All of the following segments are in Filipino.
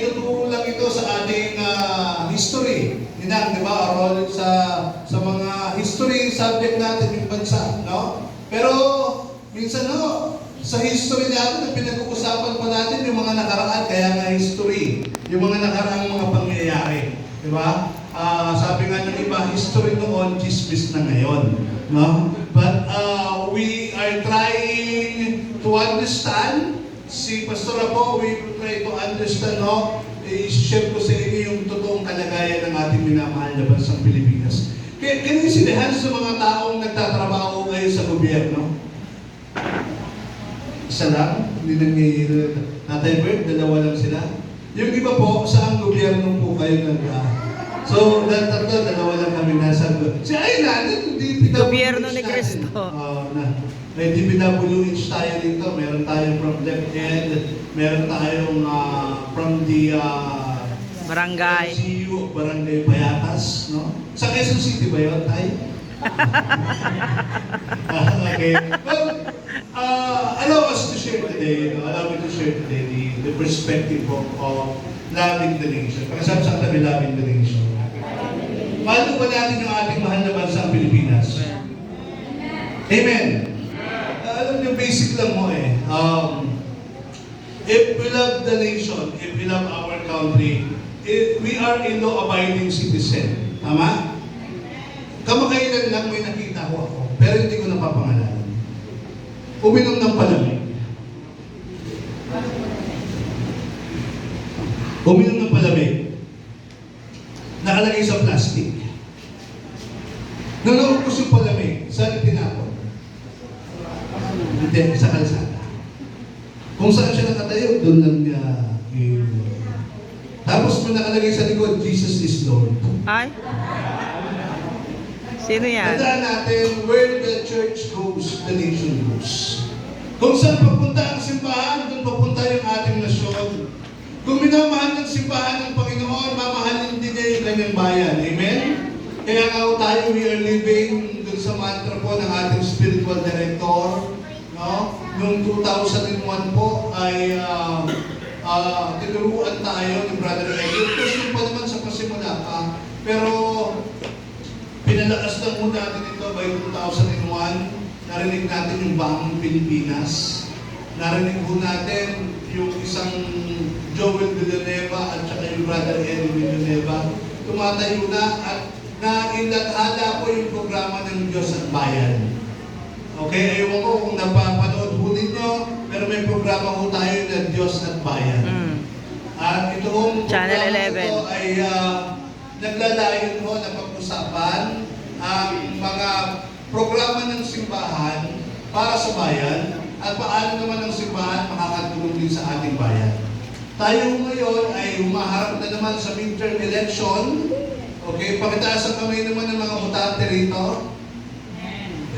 tinuturo lang ito sa ating history. Hinang, di ba? Role sa mga history subject natin yung bansa, no? Pero, minsan, no, sa history natin, pinag-uusapan pa natin yung mga nakaraan, kaya nga history. Yung mga nakaraang mga pangyayari. Di ba? Sabi nga ng iba, history noon, chismis na ngayon. No? But we are trying to understand. Si Pastor Apo, we will try to understand, no? I-share ko sa inyo yung totoong kalagayan ng ating minamahal na bansang Pilipinas. Can you see the hands sa mga taong nagtatrabaho ngayon sa gobyerno? Isa lang? Hindi nangyayari. Tatay Bert, dalawa lang sila. Yung iba po, saan gobyerno po kayo So, tatlo, dalawa lang kami nasa si Ayla, hindi gobyerno ni Cristo. May DPWH tayo dito. Meron tayong from DepEd, meron tayong from the barangay. CEO of Barangay Payatas, no? Sa Quezon City ba yun, Tay? Okay. Well, allow us to share today, allow me to share today the perspective of loving the nation. Pagkasabi sa katabi, loving the nation. Paano ba natin yung ating mahal na bansa ang Pilipinas? Amen. Alam niyo, basic lang mo eh. If we love the nation, if we love our country, we are a law-abiding citizen. Tama? Kamakailan lang may nakita ko ako, pero hindi ko napapangalanan. Uminom ng palamig. Uminom ng palamig. Nakalagay sa plastic. Nalawag ko yung palamig. Saan tinapon? Hindi, sa kalsada. Kung saan siya nakatayo, doon lang niya tapos may nakalagay sa likod, Jesus is Lord. Ay? Sino yan? Tandaan natin, where the church goes, the nation goes. Kung saan papunta ang simbahan, doon papunta yung ating nasyon. Kung minamahal ng simbahan ng Panginoon, mamahalin din niya yung kanyang bayan. Amen? Kaya nga tayo, we are living dun sa mantra po ng ating spiritual director. No? Noong 2001 po ay tinuruan tayo ni Brother Edwin. Kasi yung pa naman sa pasimula pa. Pero pinalakas lang muna natin ito by 2001. Narinig natin yung Bangong Pilipinas. Narinig po natin yung isang Joel Villanueva at saka yung Brother Edwin Villanueva. Tumatayo na at nailathala po yung programa ng Diyos at Bayan. Okay, ayaw ko kung napapanood po ninyo, pero may programa po tayo na Diyos at Bayan. At itong Channel 11 ito ay naglalayon po na pag-usapan ang mga programa ng simbahan para sa bayan at paano naman ang simbahan makakatulong din sa ating bayan. Tayo ngayon ay humaharap na naman sa midterm election. Okay, pakitaas ang kamay naman ng mga botante rito.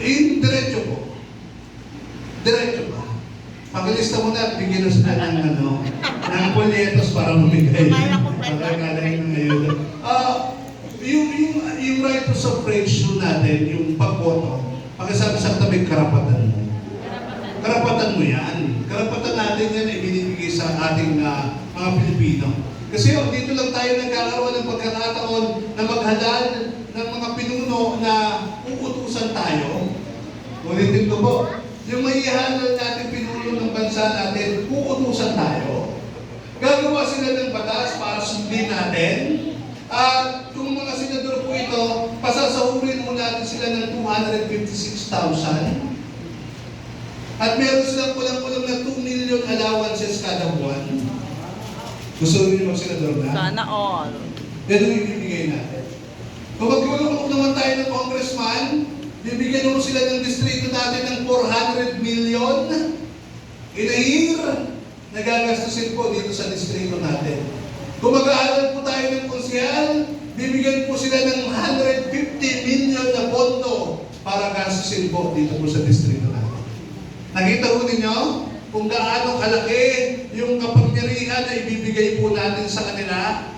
Diretso po. Diretso ba? Pakilista mo na at bigyan na sila ng ng polyetos para mamigay. Pagkakalay ng ngayon. Yung right to suffrage natin, yung pagboto, pagkasabi sa tabi, karapatan mo. Karapatan mo yan. Karapatan natin yan ay binibigay sa ating mga Pilipino. Kasi dito lang tayo nagkakaroon ng pagkakataon na maghalal ng mga pinuno na uutusan tayo. Ulitin ko po, yung maihalal natin pinuno ng bansa natin, uutusan tayo. Gagawa sila ng batas para sundin natin. At kung mga senador po ito, pasasahurin mo natin sila ng 256,000. At meron silang kulang-kulang na 2 million allowances kada buwan. Gusto rin yung mag-senador na? Sana all. Ganun yung ibibigay natin. Kung magkulong naman tayo ng congressman, bibigyan mo sila ng distrito natin ng 400 million in a year na gagastusin po dito sa distrito natin. Kung mag-aaral po tayo ng konsyal, bibigyan po sila ng 150 million na pondo para gastusin po dito po sa distrito natin. Nakita po ninyo kung gaano kalaki yung kapangyarihan na ibibigay po natin sa kanila.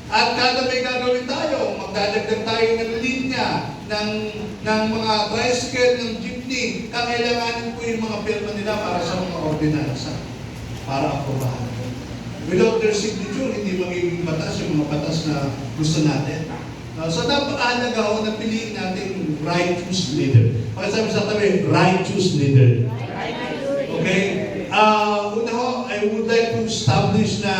At kada may gagawin tayo, magdadagdag tayo ng linya, ng mga tricycle, ng jeepney, kakailanganin po yung mga pirma nila para sa mga ordinansa, para aprobahan. Without their signature, hindi magiging batas yung mga batas na gusto natin. So napakahalaga ho na piliin natin righteous leader. Pagkasabi sa tabi, righteous leader. Okay? Una ho, I would like to establish na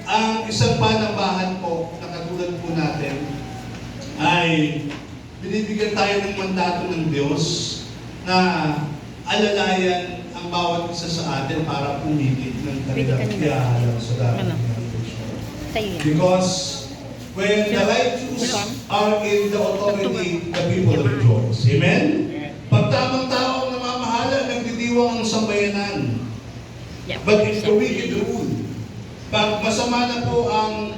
ang isang panambahan po na katulad po natin ay binibigyan tayo ng mandato ng Diyos na alalayan ang bawat isa sa atin para pumili ng kanilang ihahalang sa dapat. Because when the righteous are in the authority, the people rejoice. Amen? Pag tamang tao ang namamahala, nagdidiwang ang sambayanan. But if the wicked rule, pag masama na po ang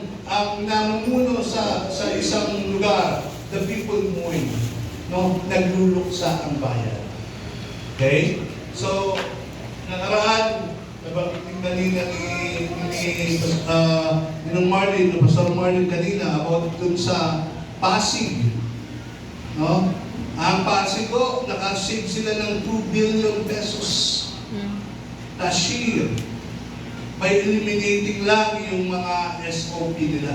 namumuno sa isang lugar, the people mourn, no? Nagluluksa ang bayan. Okay? So, nakaraan, nabanggit din kanina ni Marlin, Pastor Marlin kanina, about dun sa Pasig. No? Ang Pasig ko, nakasave sila ng 2 billion pesos last year by eliminating lang yung mga SOP nila.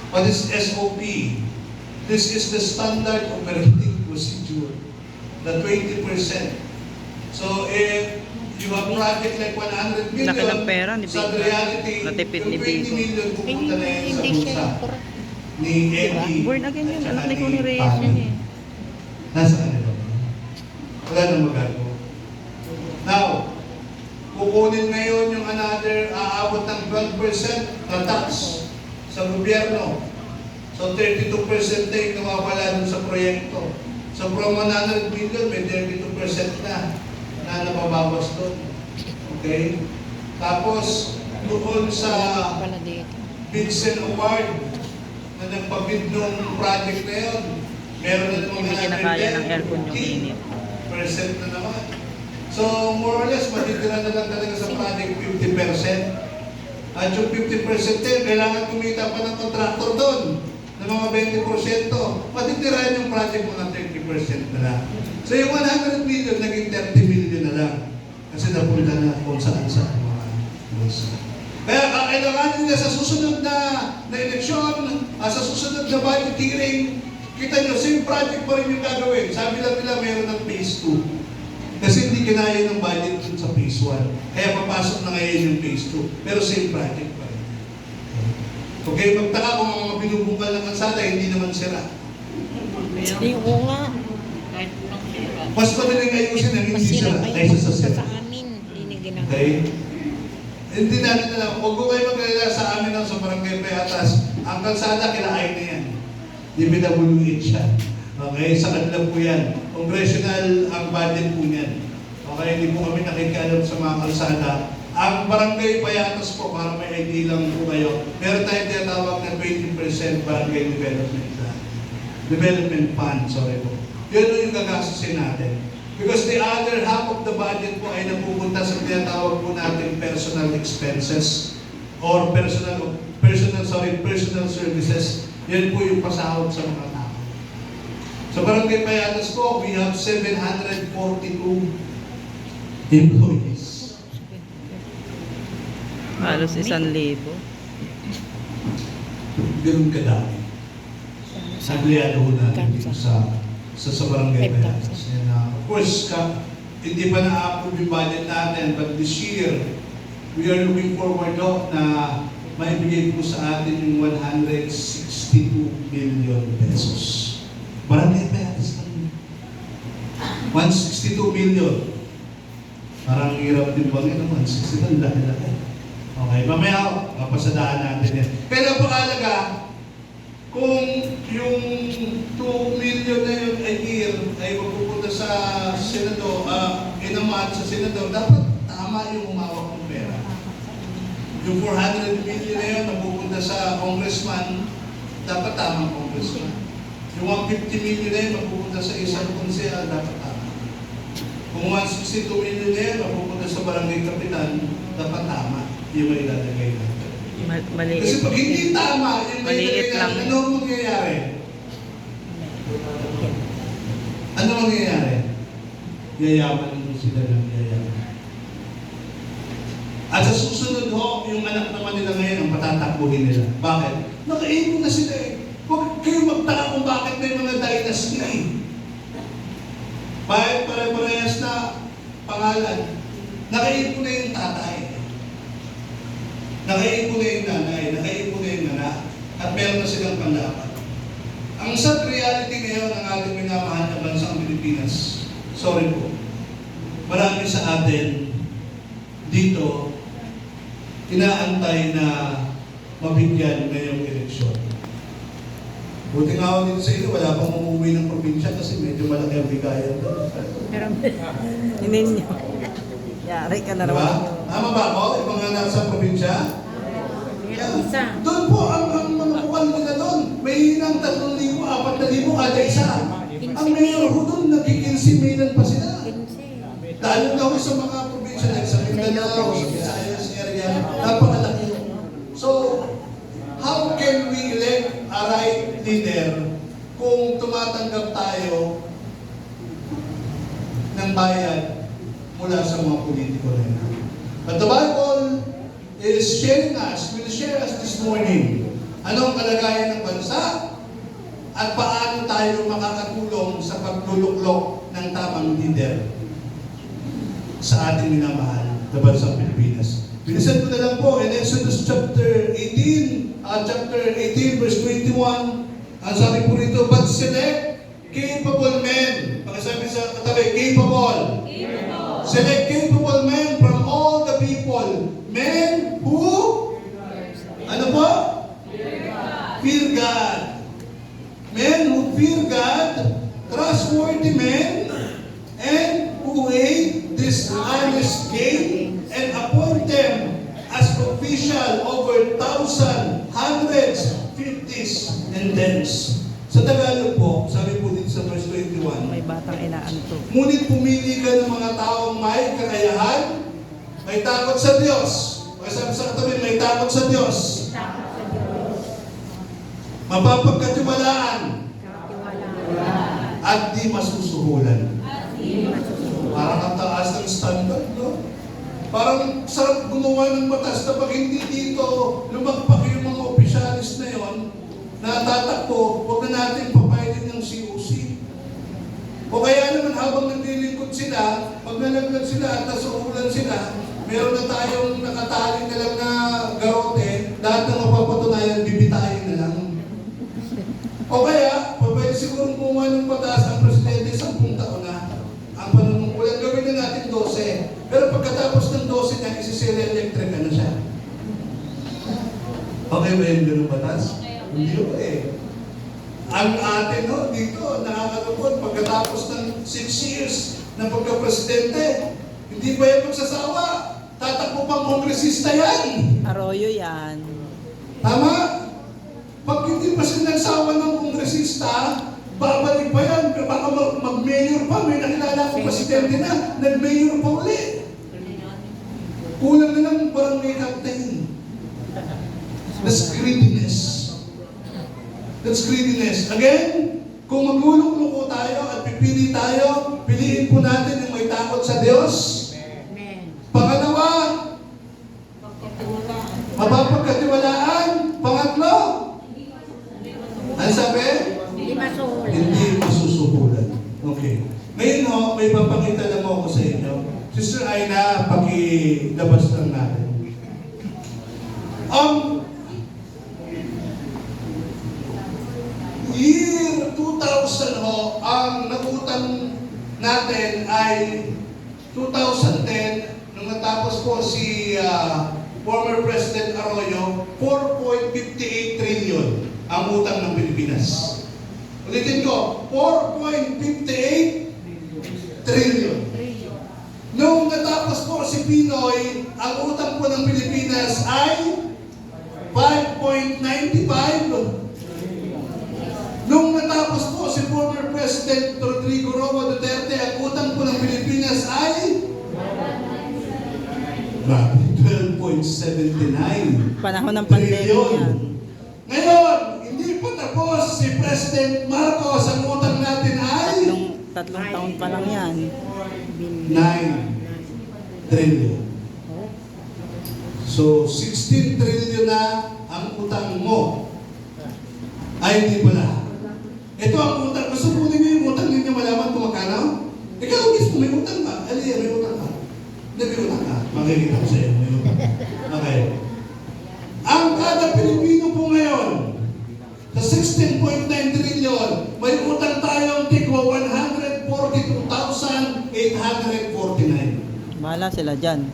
What is SOP? This is the standard operating procedure, the 20%. So if you have project like 100 million, Laki ng pera ni sa Biko. reality, Natipid yung ni 20 Biko. million pupunta na yan sa bulsa ni Eddie. Born again yun. at Anak saka ni Connie Reyes Pami. yun eh. Nasa kanila. Wala nang magagawa. Now, kukunin ngayon yung another aabot ng 12% na tax sa gobyerno. So 32% na yung nawawala dun sa proyekto. So from 100 million, may 32% na nababawas doon. Okay? Tapos, doon sa bids and award na nagpabid ng project na yun, meron na naman Hindi kinakaya ng aircon yung init. percent na naman. So, more or less, matitira na lang talaga sa project 50%. At yung 50% din, kailangan kumita pa ng contractor doon ng mga 20%. Matitira yung project mga 30% na lang. So, yung 100 million, naging 30 million na lang. Kasi napunta na kung saan-saan mga bulsa. Kaya kailangan nila sa susunod na eleksyon, sa susunod na budget hearing, kita nyo, same project pa rin yung gagawin. Sabi lang nila mayroon ng phase 2. Kasi hindi kinaya ng budget dun sa phase 1. Kaya papasok na ngayon yung phase 2. Pero same project pa rin. Okay, magtaka kung ang mga binubungkal ng kalsada, hindi naman sira. Hindi ko nga. Mas madaling ayusin ang hindi sira kaysa sa sira. Sa amin, hindi ginagawa. Okay? Hindi natin alam. Huwag ko kayo mag-alala sa amin ng sa barangay Payatas. Ang kalsada, kinain na yan. DPWH siya. Okay? Sa kanila po yan. Congressional ang budget po niyan. Okay? Hindi po kami nakikialam sa mga kalsada. Ang barangay Payatas po, para may ID lang po kayo, meron tayong tinatawag na 20% barangay development fund. Sorry po. Yun yung gagastusin natin. Because the other half of the budget po ay napupunta sa tinatawag po natin personal expenses or personal services. Yan po yung pasahod sa mga tao. Sa Barangay Payatas po, we have 742 employees. Halos 1,000. Ganun kadami. Sa empleyado ho natin dito sa Barangay Payatas. And of course, hindi pa na-approve yung budget natin, but this year, we are looking forward na maibigay po sa atin yung 162 million pesos. Barangay Payatas lang. 162 million. Parang hirap din bang yun, 162, laki-laki. Okay, mamaya, papasadaan natin yan. Kaya po alaga, kung yung 2 million na yun a year ay mapupunta sa Senado, inamaan sa Senado, dapat tama yung umawak ng pera. Yung 400 million na yun mapupunta sa congressman, dapat tamang congressman. Yung 150 million na yun mapupunta sa isang konsehal, dapat tama. Kung 162 million na yun mapupunta sa barangay kapitan, dapat tama yung may ilalagay natin. Maliit. Kasi pag hindi tama, yung Maliit lang. ano mangyayari? Ano mangyayari? Yayaman mo sila ng yayaman. At sa susunod ho, yung anak tatakbuhin nila. Bakit? Nakaipon na sila eh. Huwag kayo magtaka kung bakit may mga dynasty. Bakit pare-parehas na pangalan? Nakaipon na yung tatay. Nakaipon na yung nanay. Nakaipon na yung anak. At meron na silang pandapat. Ang sad reality ngayon ng ating minamahal na bansang Pilipinas, sorry po, marami sa atin dito inaantay na mabigyan ngayong eleksyon. Buti nga ako dito sa inyo, wala pang umuwi ng probinsya kasi medyo malaki ang bigayan doon. Pero Hinin nyo. Yari ka na Diba? naman. Tama ba ako? Yung mga nasa probinsya? meron isa. Doon po, ang mga bukal nila doon, may hinang 3,000, 4,000 kada isa. Ang mayor ho doon, nagkikinsi-milan pa sila. Lalo daw sa mga probinsya like sa Mindanao, sa Visayas area, napakalaki. So, how can we elect a right leader kung tumatanggap tayo ng bayad mula sa mga politiko na yun? But the Bible is will share us this morning anong kalagayan ng bansa at paano tayo makakatulong sa pagluluklok ng tamang leader sa ating minamahal na bansang Pilipinas. Bilisan ko na lang po in Exodus chapter 18 verse 21, ang sabi po rito, but select capable men. Pagkasabi sa katabi, capable. Select capable men from all the people. Men who? Ano po? Fear God. Men who fear God, trustworthy men, and who hate dishonest gain, and appoint them as official over 1,000, hundreds, 50s, and tens. Sa Tagalog po, sabi po dito sa verse 21, May batang inaanto. ngunit pumili ka ng mga taong may kakayahan, may takot sa Diyos. Sabi sa katabi, may takot sa Diyos. Mapapagkatiwalaan at di masusuhulan. Parang ang taas ng standard, no? Parang sarap gumawa ng batas na pag hindi dito lumagpak yung mga opisyalis na yon, na tatakbo, huwag na natin papayagin ng COC. O kaya naman habang naglilingkod sila, pag nalaglag sila at nasuhulan sila, meron na tayong nakataling na lang na garote, lahat ng mapapatunayan, bibitayin na lang. O kaya, pwede siguro gumawa ng batas ang presidente 10 taon na. Ang panunungkulan, gawin na natin 12. Pero pagkatapos ng 12 niya, isisili electric na siya. Okay ba yung ganun batas? Hindi ba eh. Ang atin no, dito, nakakalungkot, pagkatapos ng 6 years na pagka-presidente, hindi ba yung magsasawa? Tatakbo pang kongresista yan. Arroyo yan. Tama? Pag hindi pa sila nagsawa ng kongresista, babalik pa yan. Baka mag-mayor pa. May nakilala akong presidente na, nag-mayor pa uli. Kulang na lang barangay captain. That's greediness. That's greediness. Again, kung maglulok-luko tayo at pipili tayo, piliin po natin yung may takot sa Diyos. Pangalawa, mapapagkatiwalaan. Pangatlo, ano sabi? Hindi masusuhulan. Okay. Ngayon ho, may papakita lang ako sa inyo. Sister Aina, pakilabas lang natin. Year 2000 ho, ang nagutang natin ay 2010, nung natapos po si former President Arroyo, 4.58 trillion ang utang ng Pilipinas. Ulitin ko, 4.58 trillion. Nung natapos po si Pinoy, ang utang po ng Pilipinas ay 5.95. Nung natapos po si former President Rodrigo Roa Duterte, ang utang po ng Pilipinas ay 12.79. Panahon ng pandemya yan. Ngayon, hindi pa tapos si President Marcos, ang utang natin ay Tatlong taon pa lang yan. 9 trillion. So, 16 trillion na ang utang mo. Ay, hindi pala. Ito ang utang. Gusto po ninyo yung utang ninyo malaman kung magkano? Ikaw mismo, may utang ka. Aliyah, may utang ka. Hindi, may utang ka. Makikita ko sa iyo, may utang. Okay. Ang kada Pilipino po ngayon, sa 16.9 trillion, may utang tayong tigwa 142,849. Bahala sila dyan.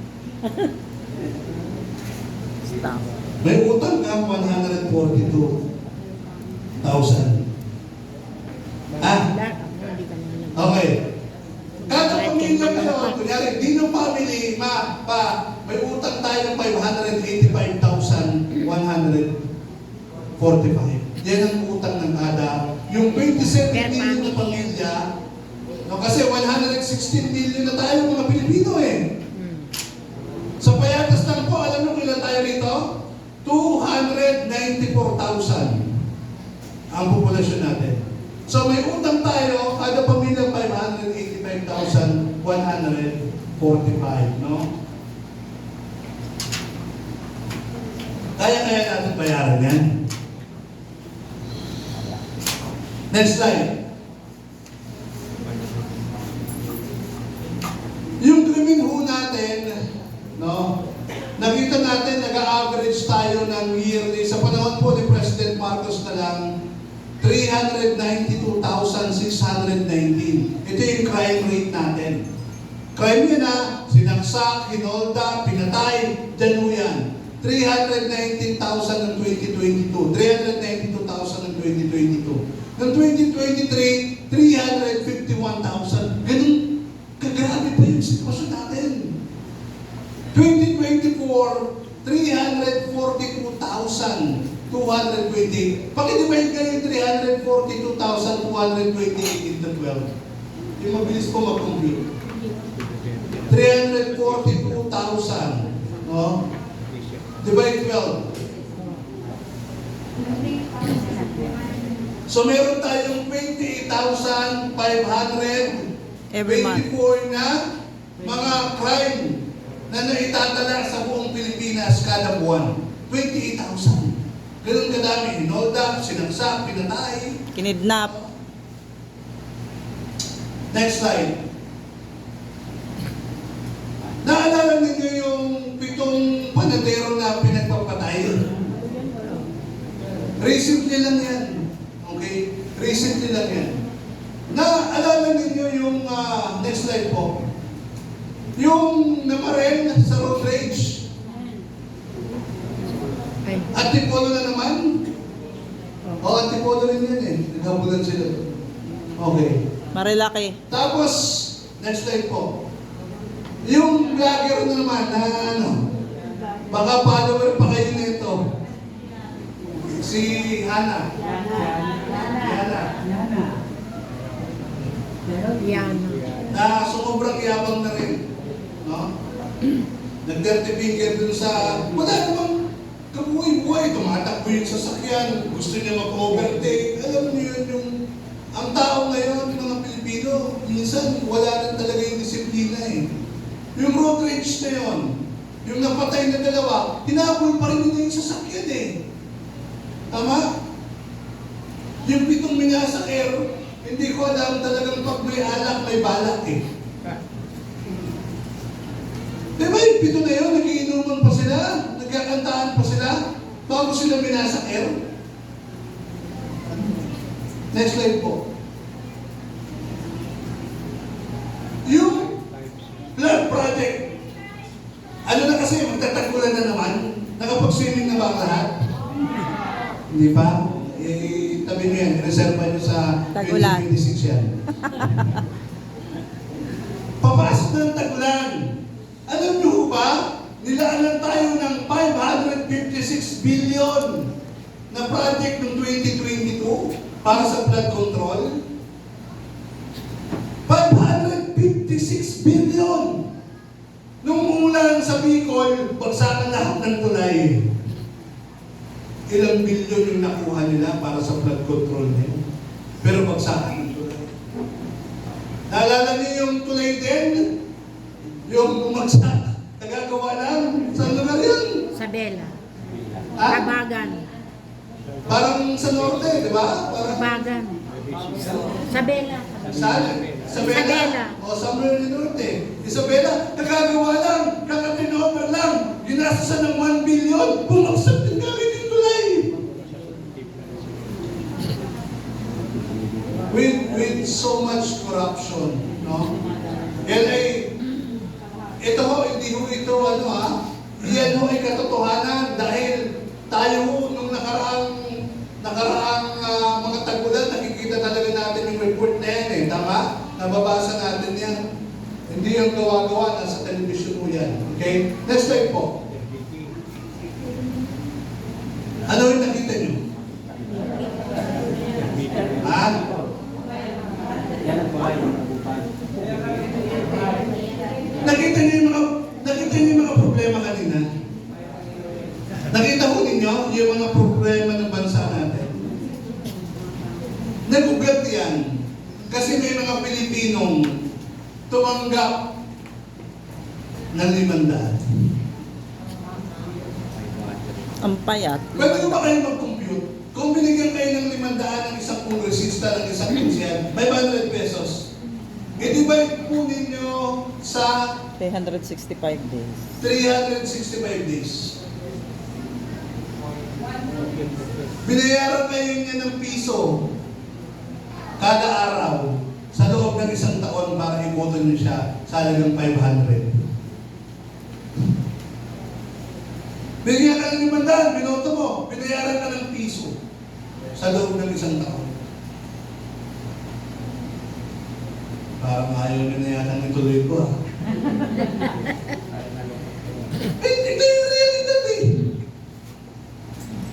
Stop. May utang ka 142,000. Ah? Hindi ka naman nag- Okay. Kada pamilya ngayon, kunyari, Dino family, may utang tayo ng 585,145. Yan ang utang ng kada. Yung 27 million na pamilya, no, kasi 116 million na tayo mga Pilipino eh. Sa Payatas lang po, alam nyo kailan tayo rito? 294,000 ang populasyon natin. So may utang tayo, kada pamilya 585,145, no? Kaya natin bayaran yan. Next slide. Yung krimen ho natin, no? Nakita natin, nag-average tayo ng yearly, sa panahon po ni President Marcos na lang, 392,619. Ito yung crime rate natin. Crime yun na, sinaksak, hinolda, pinatay, dyan ho yan. 319,000 ng 2022. 392,000 ng 2022. Ng 2023, 351,000. Ganun, kagrabe pa yung sitwasyon natin. 2024, 342,220. Pakidivide kayo yung 342,228 into 12. Yung mabilis po mag-compute. 342,000. No? Divide 12. So meron tayong 28,524 Every month. na mga crime na naitatala sa buong Pilipinas kada buwan. 28,000. Ganun kadami. Hinolda, sinaksak, pinatay. Kinidnap. Next slide. Naalala ninyo yung 7 panadero na pinagpapatay? Recently lang yan. Okay? Recently lang yan. Naalala ninyo yung next slide po. Yung namarel sa road rage. Ay. Antipolo na naman. Antipolo rin yan eh. Naghabulan sila. Okay. Marilaki. Tapos, next slide po. Yung vlogger na naman na ano, baka follower pa kayo nito. Si Hana. Yana. Yan. Na sobrang yabang na rin. No? Nag-dirty finger dun sa, wala namang kabuhay-buhay, tumatakbo yung sasakyan, gusto niya mag-overtake. Alam niyo yun, yung ang tao ngayon, mga Pilipino, minsan wala rin talaga yung disiplina eh. Yung road rage na yun, yung napatay na dalawa, hinabol pa rin nila yung sasakyan eh. Tama? Yung 7 minasakero, hindi ko alam talagang pag may alak, may balak eh. Diba yung 7 na yun, nagiinuman pa sila, nagkakantaan pa sila, bago sila minasakero? Next slide po. Yung flood project, ano na kasi, magtatagulan na naman, nakapag-swimming na ba ang lahat? Hindi pa? Eh, tabi nyo yan, reserva nyo sa Tagulan. 2026 yan. Papasok na ng tagulan. Alam nyo ba, nilaanan tayo ng 556 billion na project noong 2022 para sa flood control. 556 billion! Nung umulan sa Bicol, bagsakan lahat ng tulay. Ilang bilyon yung nakuha nila para sa flood control nila. Pero bagsakan ng tulay. Naalala niyo yung tulay din? Yung bumagsak, nagagawa lang. Saan lugar yun? Kabagan. Parang sa norte, di ba? Parang Kabagan. Sabela. Isabela. O, somewhere in the norte. Isabela, nagagawa lang, kaka-turnover lang. Ginastasan ng 1 billion, bumagsak din kami ng tulay. With so much corruption, no? Yan ay, ito ho, hindi ho ito, yan ho ay katotohanan dahil tayo ho, nung nakaraang mga tagulan, nakikita talaga natin yung report na yan eh, tama? Nababasa natin yan. Hindi yung gawa-gawa, nasa television mo yan. Okay? Next slide po. Ano yung nakita nyo? Ha? Nakita niyo yung mga problema kanina? Nakita ho ninyo yung mga problema ng bansa natin? Nagugat yan. Kasi may mga Pilipinong tumanggap ng 500. Ang payat. Pwede ba kayo mag-compute? Kung binigyan kayo ng 500 ng isang kongresista ng isang konsyel, 500 pesos. E di ba ipunin nyo sa 365 days. 365 days? Binayaran kayo niya ng piso kada araw sa loob ng isang taon para iboto niyo siya sa halagang 500. Bigyan ka ng 500, binoto mo, binayaran ka ng piso sa loob ng isang taon. Parang ayaw nyo na yata ng tuloy ko Ito yung realidad eh.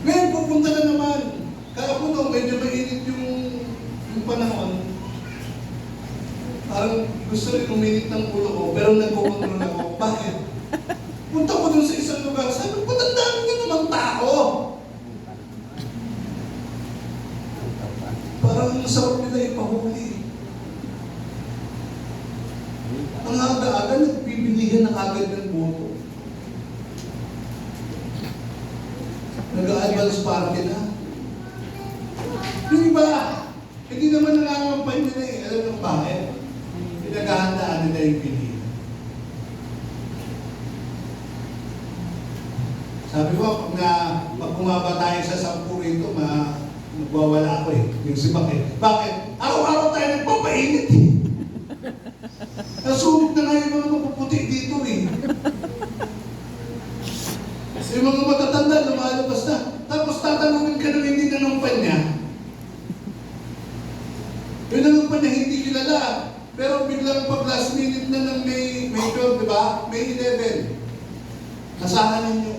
Ngayon, pupunta na naman. Kahapon medyo mainit yung panahon. Parang gusto rin uminit ng ulo ko, pero nagkukontrol ako. Bakit? Punta ko dun sa isang lugar, sabi ko, ang dami nga namang tao. Parang ang sarap nila ipahuli. Ang aga-aga, nagbibilihan ng agad ng boto. Nag-a-advance party na. Yung iba, hindi naman nangangampay nila eh. Alam nyo bakit? Pinaghahandaan nila yung pilihan. Sabi ko, pag bumaba tayo sa 10 rito, magwawala ako eh. Yung si Bakit. Bakit? Araw-araw tayo nagpapainit eh. Nasunog na nga yung mga mapuputi dito eh. Yung mga matatanda, lumalabas na. Tapos tatanungin ka ng hindi nanumpan niya. Yung nanumpan niya hindi kilala. Pero biglang pag last minute na ng May 12, di ba? May 11. Nasahan ninyo.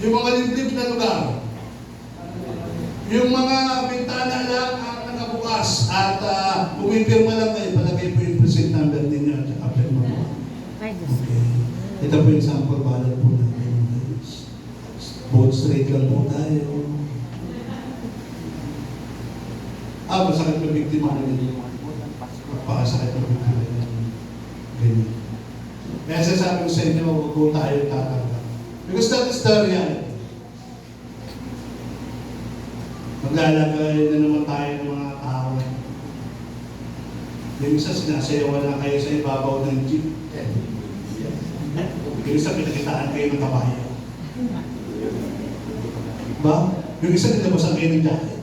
Yung mga liblib na lugar. Yung mga bintana lang ang nakabukas at pumipirma lang kayo, palagay po yung present number ninyo at saka pirma mo. Okay. Ito po yung sample ballot po natin. Vote straight lang po tayo. Masakit na biktima na ganyan. Pakasakit na biktima na ganyan. Kaya sasabi ko sa inyo, huwag po tayo tatanggap. Because that is the reality. Maglalagay na naman tayo ng mga tao. Yung isa sinasayawan na kayo sa ibabaw ng jeep. Yung isa pinakitaan kayo ng kabayo. Ba? Yung isa nilabasan kayo ng jacket.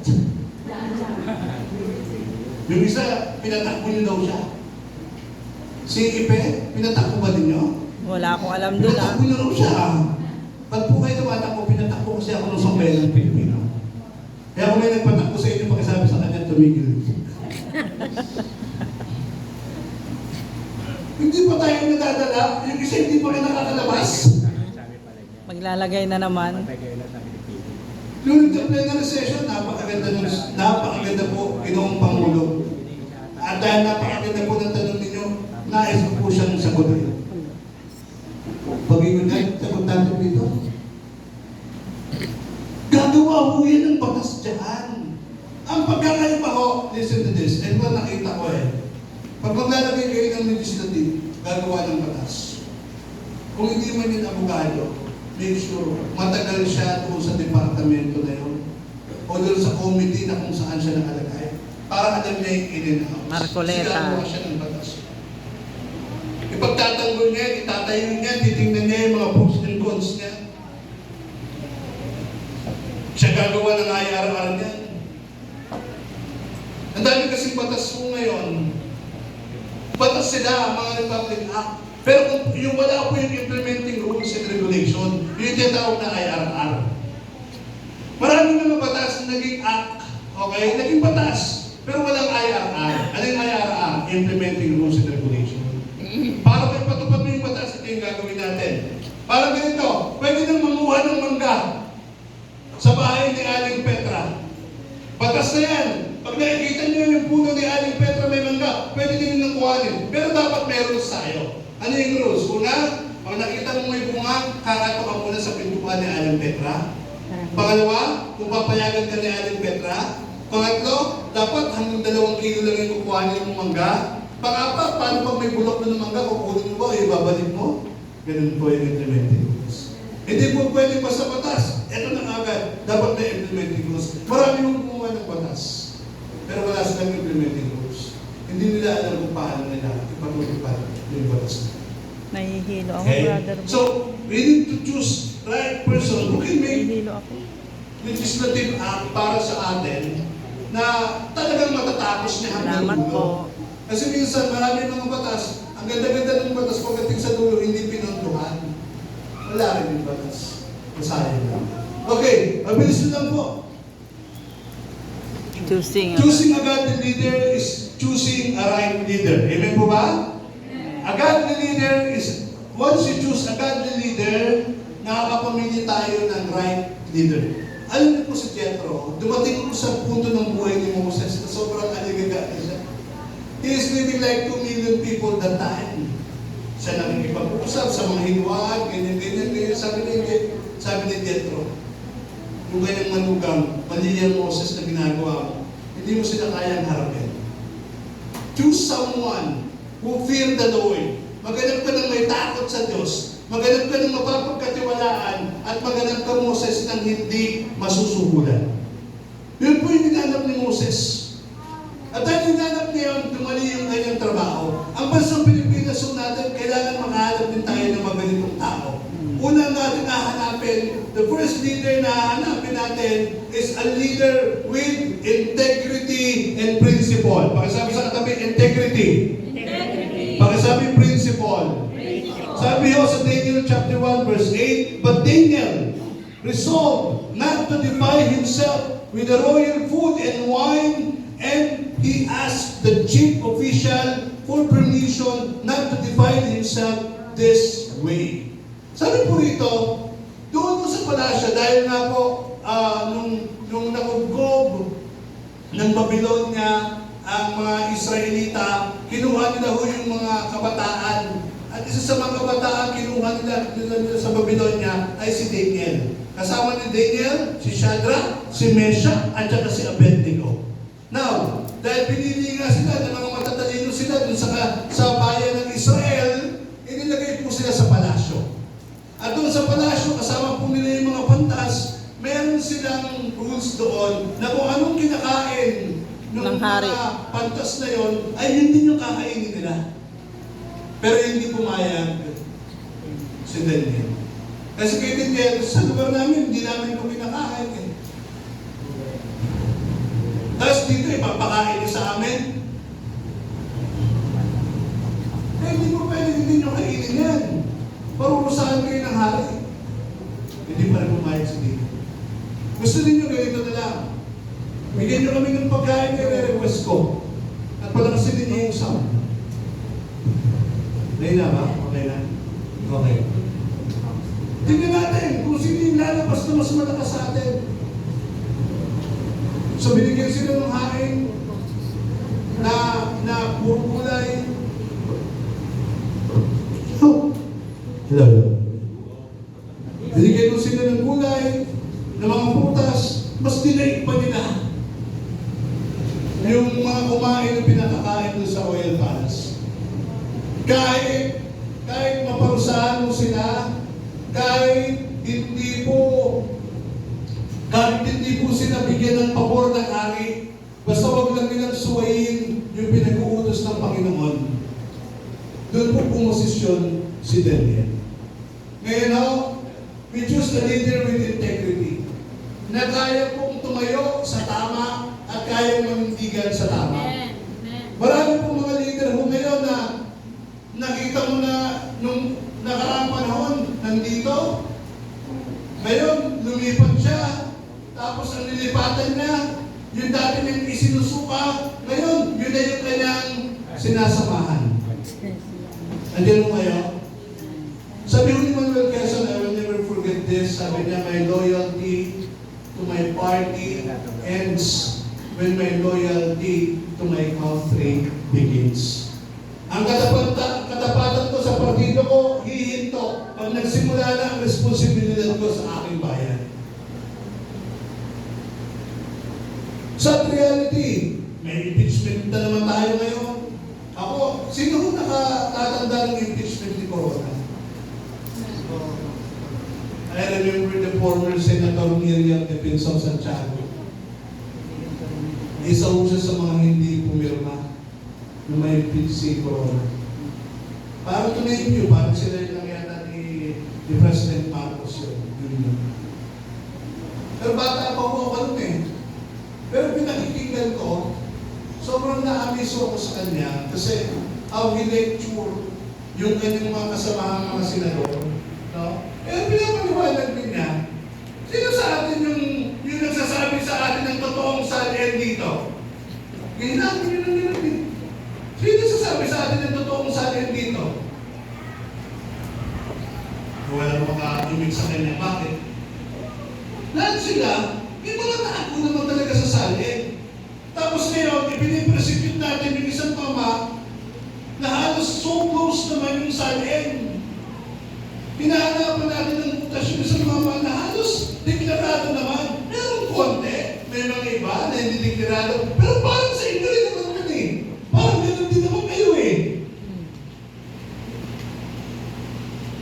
Yung isa, pinatakbo niyo daw siya. Si Ipe, pinatakbo ba ninyo? Wala akong alam doon Pinatakbo niyo raw siya. Pag po kayo tumatakbo, pinatakbo kasi ako ng sambayan ng Pilipino. Kaya kung may nagpatakbo sa inyo, pakisabi sa kanya, tumigil. Hindi pa tayo nadadala, yung isa hindi pa kayo nakakalabas. Maglalagay na naman. During the plenary session, napakaganda po, Ginoong Pangulo. At dahil napakaganda po ng tanong ninyo, nais ko po siyang sagutin. Pag-ingon na, sagot natin dito. Gagawa po yan ng batas dyan. Ang pagkakaiba ko, listen to this, ito nakita ko eh. Pag maglalagay kayo ng legislative, gagawa ng batas. Kung hindi man yun abogado, make sure matagal siya doon sa departamento na yun o doon sa committee na kung saan siya nakalagay para alam niya yung in and out. Marcoleta. Sigagawa siya ng batas. Ipagtatanggol niya, itatayo niya, titingnan niya yung mga pros and cons niya. Siya gagawa ng IRR niya. Ang dami kasing batas po ngayon. Batas sila, mga Republic Act. Pero kung yung wala po yung implementing rules and regulation, yung tinatawag na IRR. Maraming mga batas na naging act, okay? Naging batas, pero walang IRR. Ano yung IRR? Implementing rules and regulation. Para may patupad mo yung batas, ito yung gagawin natin. Para ganito, pwede nang manguha ng mangga sa bahay ni Aling Petra. Batas na yan. Pag nakikita niyo yung puno ni Aling Petra may mangga, pwede din nang kuhanin. Pero dapat may rules tayo. Ano yung rules? Una, pag nakita mo may bunga, kakato ka muna sa pintuan ni Aling Petra. Pangalawa, kung papayagan ka ni Aling Petra. Pangatlo, dapat hanggang 2 kilo lang yung kukuhanin yung mangga. Pang-apat, paano pag may bulok na ng mangga, kukunin mo ba o ibabalik mo? Ganun po yung implementing rules. Hindi po pwede basta batas. Ito na agad. Dapat may implementing rules. Marami mong kumuha ng batas. Pero wala silang implementing rules. Hindi nila alam kung paano nila ipatutupad yung batas. Nahihilo ako, Okay? brother. So, we need to choose right person who can make Nahihilo ako. legislative act para sa atin na talagang matatapos niya hanggang Salamat po. dulo. Kasi minsan marami mga batas, ang ganda-ganda ng batas pagdating sa dulo, hindi pinuntuhan. Wala rin yung batas. Masayang lang. Okay, mabilis na lang po. Choosing a godly leader is choosing a right leader. Amen po ba? A godly leader is, once you choose a godly leader, nakakapamili tayo ng right leader. Alam niyo po si Jethro, dumating po sa punto ng buhay ni Moses na sobrang aligaga siya. He is living like 2 million people that time. Siya nakikipag-usap sa mga hinuan, ganyan. Sabi ni Jethro, yung ganyang manugang, mali yan Moses na ginagawa mo, hindi mo sila kayang harapin. Choose someone who fear the Lord. Maghanap ka ng may takot sa Diyos. Maghanap ka ng mapapagkatiwalaan at maghanap ka, Moses, ng hindi masusuhulan. Yun po yung ginanap ni Moses. At dahil ginanap niya yun, dumali yung kanyang trabaho. Ang bansang Pilipinas natin, kailangan makahanap din tayo ng maganitong tao. Una natin hahanapin, the first leader na hahanapin natin is a leader with integrity and principle. Pakisabi sa katabi, integrity. Pakisabi, principle. Sabi ho sa Daniel chapter 1 verse 8, but Daniel resolved not to defile himself with the royal food and wine, and he asked the chief official for permission not to defile himself this way. Sabi po rito, doon po sa palasyo, dahil nga po, nung nakuggob ng Babylonia, ang mga Israelita, kinuha nila ho yung mga kabataan. At isa sa mga kabataan, kinuha nila sa Babylonia ay si Daniel. Kasama ni Daniel, si Shadrach, si Meshach, at saka si Abednego. Now, dahil pinili nga sila ng mga matatalino sila dun sa bayan ng Israel, inilagay po sila sa palasyo. At doon sa palasyo, kasama po nila yung mga pantas, meron silang rules doon na kung anong kinakain ng hari. mga pantas na yon ay hindi yung kakainin nila. Pero hindi pumayag si Daniel. Kasi kay Daniel, sa lugar namin, hindi namin ito kinakain eh. Tapos dito, ipapakain niya sa amin. Eh, hindi mo pwede hindi nyo kainin yan. Parurusahan kayo ng hari. Hindi pa rin pumayag si Daniel. Gusto ninyo ganito na lang. Bigyan nyo kami ng pagkain na request ko. At palakasin ninyo yung sound. Dahil na ba? Okay na? Okay. Tingnan natin kung sino yung lalabas na mas malakas sa atin. So binigyan sila ng hain na puro kulay. Hello. Binigyan sila ng kulay, ng mga prutas, mas dinaig pa nila yung mga kumain na pinakakain doon sa Royal Palace. Kahit maparusahan mo sila, kahit hindi Hindi po sila bigyan ng pabor ng hari. Basta wag lang nilang suwayin yung pinag-uutos ng Panginoon. Doon po pumosisyon si Daniel. Ngayon ho, we choose a leader with integrity na kaya pong tumayo sa tama at kaya manindigan sa tama. Marami pong mga leader ho ngayon na nakita mo na nung nakaraang panahon nandito, ngayon lumipat siya, tapos ang lilipatan niya, yung dati niyang isinusuka, ngayon yun na yung kanyang sinasamahan. Andiyan mo kayo? Sabi ni Manuel Quezon, I will never forget this. Sabi niya, my loyalty to my party ends when my loyalty to my country begins. Ang katapatan ko sa partido ko, hihinto pag nagsimula na ang responsibilidad ko sa aking bayan. Sa reality, may impeachment na naman tayo ngayon. Ako, sino ho nakatatanda ng impeachment ni Corona? I remember the former Senator Miriam Defensor Santiago. Isa ho siya sa mga hindi pumirma na may impeach si Corona. Parang to name you, parang sila yung nangyata ni President Marcos yun. Pero bata pa po ako nun eh. Pero pinakikinggan ko, sobrang na-amiso ako sa kanya kasi how he lecture yung kanyang mga kasamahang mga senador. No? Eh, pinapaliwanag din niya, sino sa atin yung nagsasabi sa atin ng totoong salin dito? Ginagawa nyo lang nila din. Sino nagsasabi sa atin ng totoong salin dito? Wala makaimig sa kanya. Bakit? Lahat sila, may mga taako naman talaga sa salin. Tapos ngayon, ipinipresecute natin yung isang mama na halos so close naman yung salin. Hinahanapan natin ng mutasyon sa mama na halos deklarado naman. Merong konti, may mga iba na hindi deklarado. Pero parang sa inyo rin naman yun eh. Parang gano'n din naman kayo eh.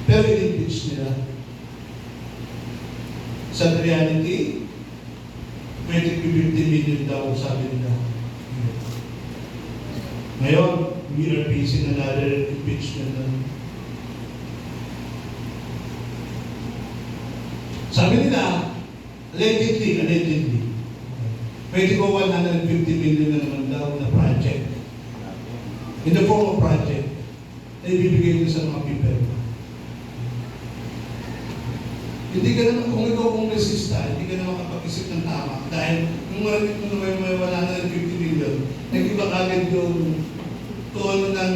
Pero in-impeach nila. Sa reality, 20-50 million daw sabi nila. Ngayon, we are facing another impeachment na sabi nila, allegedly, pwede ko 150 million na naman daw na project. In the form of project, na ibibigay ko sa mga people. Hindi ka naman, kung ikaw kongresista, hindi ka naman kapag-isip ng tama. Dahil nung marinig mo na may 150 million, nag-iba agad yung tono ng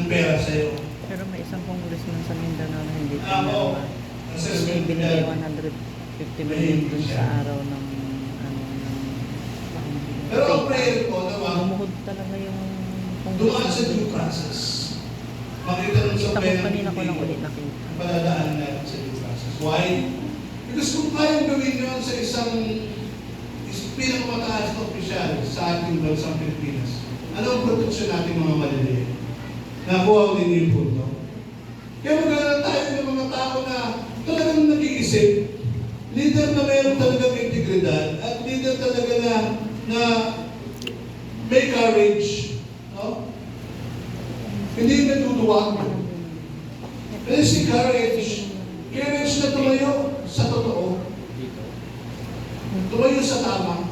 pera sa'yo. Pero may isang congressman sa Mindanao na hindi Oo. Assessment binigay yan. 150 million dun sa araw ng Pero ang prayer ko naman, lumuhod talaga yung dumaan sa due process. Makita nung sa Kita ko pera kanina ko lang ulit nakita. paladaan natin sa due process. Why? Because kung kayang gawin yun sa isang pinakamataas na opisyal sa ating bansang Pilipinas, ano ang produksyon natin mga maliliit? Nakuha ko din yung punto. Kaya magkakaroon tayo ng mga tao na talagang nag-iisip, leader na mayroon talagang integridad, at leader talaga na may courage, no? Hindi natutuwag. Pero si courage na tumayo sa totoo, tumayo sa tama.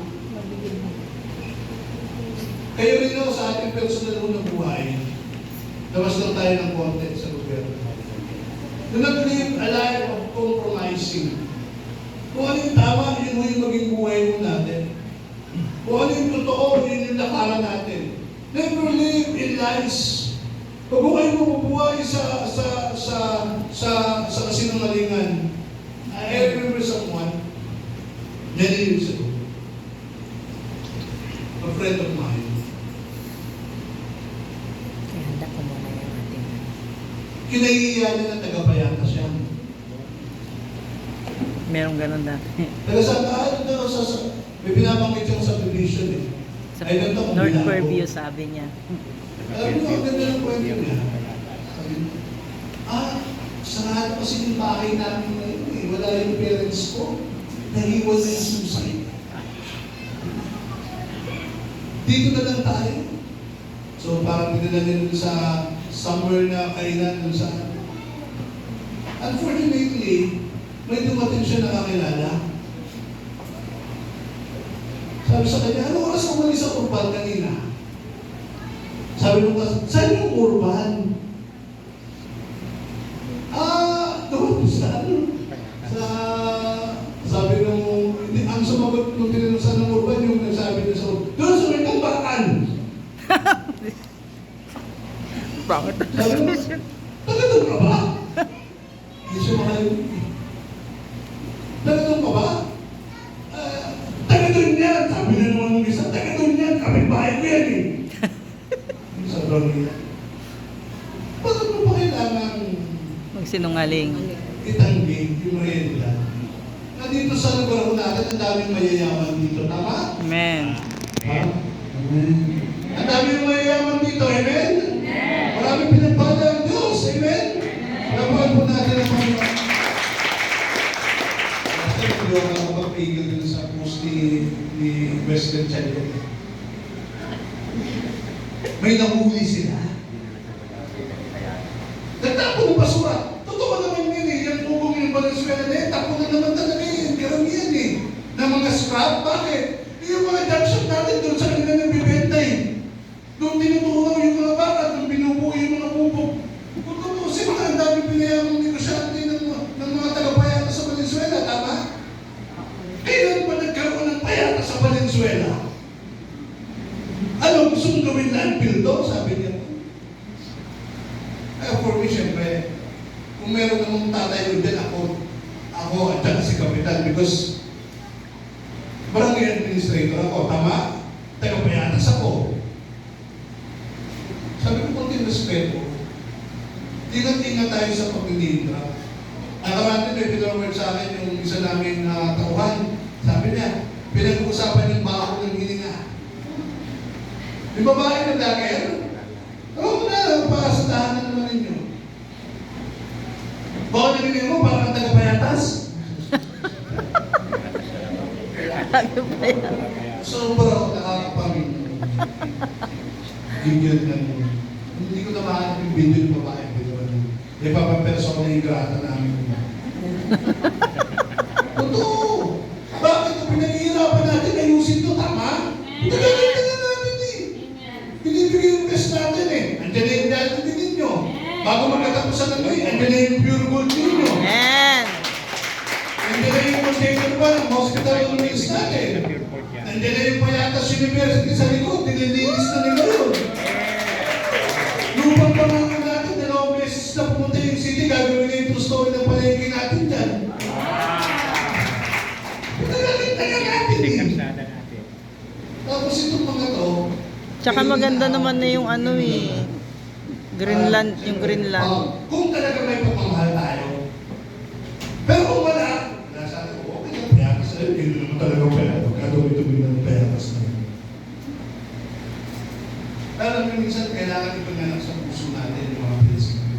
Kayo rin no, sa ating personal na buhay, labas lang tayo ng konti sa gobyerno. Do not live a life of compromising. Kung ano yung tama, yun mo yung maging buhay mo natin. Kung ano yung totoo, yun yung nakala natin. Never live in lies. Pag kayo mabubuhay sa kasinungalingan, I remember someone, many years ago, a friend of mine, Handa ko muna yung ating. kinahihiya niya na tagapayata siya. Merong ganun dati. Taga saan tayo? May binabanggit siyang subdivision eh. Sa I don't know kung North binago. Fairview, sabi niya. Alam mo, ang ganda ng kwento niya. Sabi niya, sarado kasi yung bahay namin ngayon eh. wala yung parents ko, nahiwal na yung suicide. Dito na lang tayo. So parang pinala nila dun sa somewhere na kainan dun sa... Unfortunately, may dumating siya nakakilala. Sabi sa kanya, ano oras ka mali sa urban kanina? Sabi nung kasi, saan yung urban? Doon sa ano? Sabi nung, ang sumagot nung tinanong saan ng urban, yung nagsabi niya sa urban, doon sa may tambakan! Bakit? Sabi nung, taga doon ka ba? Hindi siya makalim. Taga doon ka ba? Taga doon yan! Sabi na naman ng isa, taga doon yan! Kapit-bahay ko yan eh! Sa doon niya. Bakit mo pa kailangan Magsinungaling. itanggi yung merienda? Na dito sa lugar ko natin, ang daming mayayaman dito. Tama? Amen. Ha? Amen. Ang daming mayayaman dito. Amen? Maraming pinagpala ang Diyos. Amen? Palapakan po natin ang mga... Basta hindi ako nakapagpigil din sa post ni President Chadwick. May nahuli sila. Nagtapo ng basura. Totoo naman yun eh. Yung pugong yung Valenzuela na tapo na naman talaga yun. Karamihan eh. Na mga scrap. Bakit? Yung mga junction natin doon sa kanila nagbibenta eh. Doon tinutunaw yung mga baka. Doon binubuo yung mga bubog. Kung tutusin mga ang dami pinayamang negosyante ng mga taga-payata sa Valenzuela. Tama? Kailan ba nagkaroon ng payata sa Valenzuela? Ano, gusto mong gawin landfill to? Sabi niya. For me, siyempre, kung meron namang tatay ko din, ako at saka si Kapitan, because barangay administrator ako, tama? Taga-payatas ako. Sabi ko, konting respeto. Ingat-ingat tayo sa pag-nindra. Nakarante may pinaward sa akin yung isa namin na tauhan. Sabi niya, pinag-uusapan yung bako ng hininga. Yung babae na vlogger, oo na, paasadahan na naman ninyo. Bako na hininga mo, parang taga-payatas. Sobra ako nakakapamilya. Bigyan ng... Hindi ko na mahanap yung video ng babae. Ipapaperso ko na yung grata namin. Totoo! Bakit ito pinag-iirapan natin? Ayusin ito, tama? Tagal-tagal natin eh. Binibigay yung best natin eh. Andiyan na yung dahil ninyo. Bago magkatapos sa nanoy, andiyan na yung pure gold ninyo. Amen. Andiyan na yung container pa ng hospital ng release natin. Andiyan na yung Payatas University sa likod. Nililinis na nila yun. Lupang pangako natin, dalawang beses na pumunta yung city, gagawin na yung true story ng palengke natin dyan. Tagal natin eh. Tapos itong mga to, Tsaka maganda naman na yung ano eh. Greenland, yung Greenland. kung talaga may pagmamahal tayo. Pero kung wala sabi ko, okay lang, Payatas na yun, hindi naman talaga pera. Gagawin-tubig ng Payatas na yun. Pero minsan kailangan ipanganak sa puso natin yung mga prinsipyo.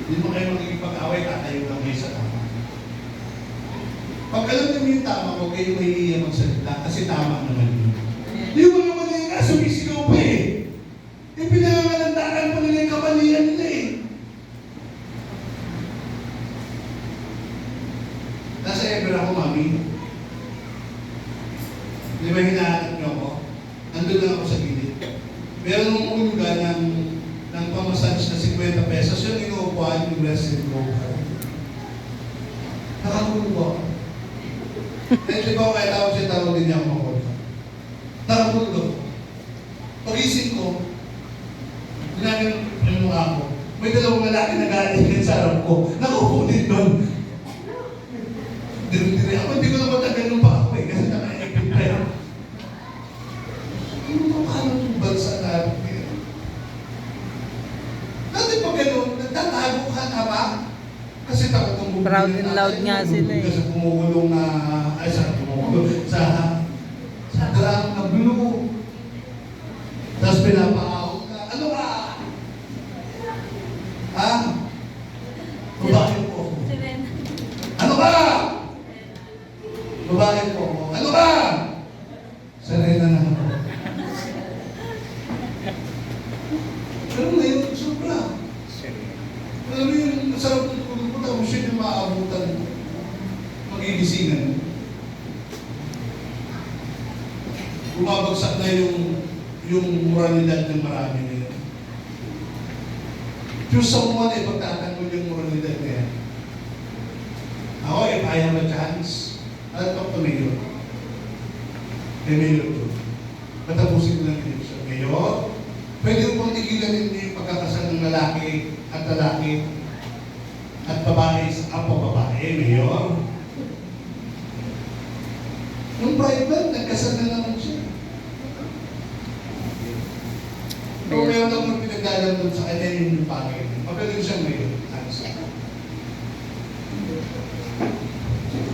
Hindi mo kayo magiging-pag-away, tatayo lang kayo sa tama. Pag alam niyo yung tama ko, kayo mahihiya magsalita kasi tama naman yun. Yung mga mali nga, sumisigaw pa eh. Ipinangangalandakan pa nila yung kamalian nila eh. Nasa ever ako, mami. Di ba hinahanap niyo ako? Nandun lang ako sa gilid. Meron nung uluga ng pamassage na 50 pesos, yung inuupuan yung resident ko. Nakakulog ako. Dahil ba ako kaya tawag siya, tawag din niya ako makulog. Nakakulog ako. Pag-ising ko, ginagano yung mukha ko. May dalawang lalaki na galing sa harap ko. Nakaupo din doon. Diri-diri ako, hindi ko na matagalan pa ako eh, kasi nakaipit pa yun. Ano yung bansa natin? Dati pag gano'n, nagtatago ka tama? Kasi takot ang bumili. Proud and loud nga sila eh. Kasi pumukulong na, ay saan pumukulong? Sa drum na blue. Tapos pinapa-out ka. Ano ka? Ha? Bakit Babae po ako. Ano ka? Sanay na ako. Pero ngayon, sobra. Alam mo yung masarap ng tulog mo, tapos yun yung maaabutan mo. Magigisingan. Bumabagsak na yung moralidad ng marami ngayon. Choose someone ay pagtatanggol yung moralidad na yan. Ako, if I have a chance, I'll talk to Mayor. Kay Mayor to. Matapusin ko lang yung election. Mayor, pwede ko pang tigilan yung pagkakasal ng lalaki at babae sa babae, Mayor. Yung private, nagkasal na naman siya. Kung meron akong pinagdagan doon sa kanya yung bagay, magaling siya ngayon.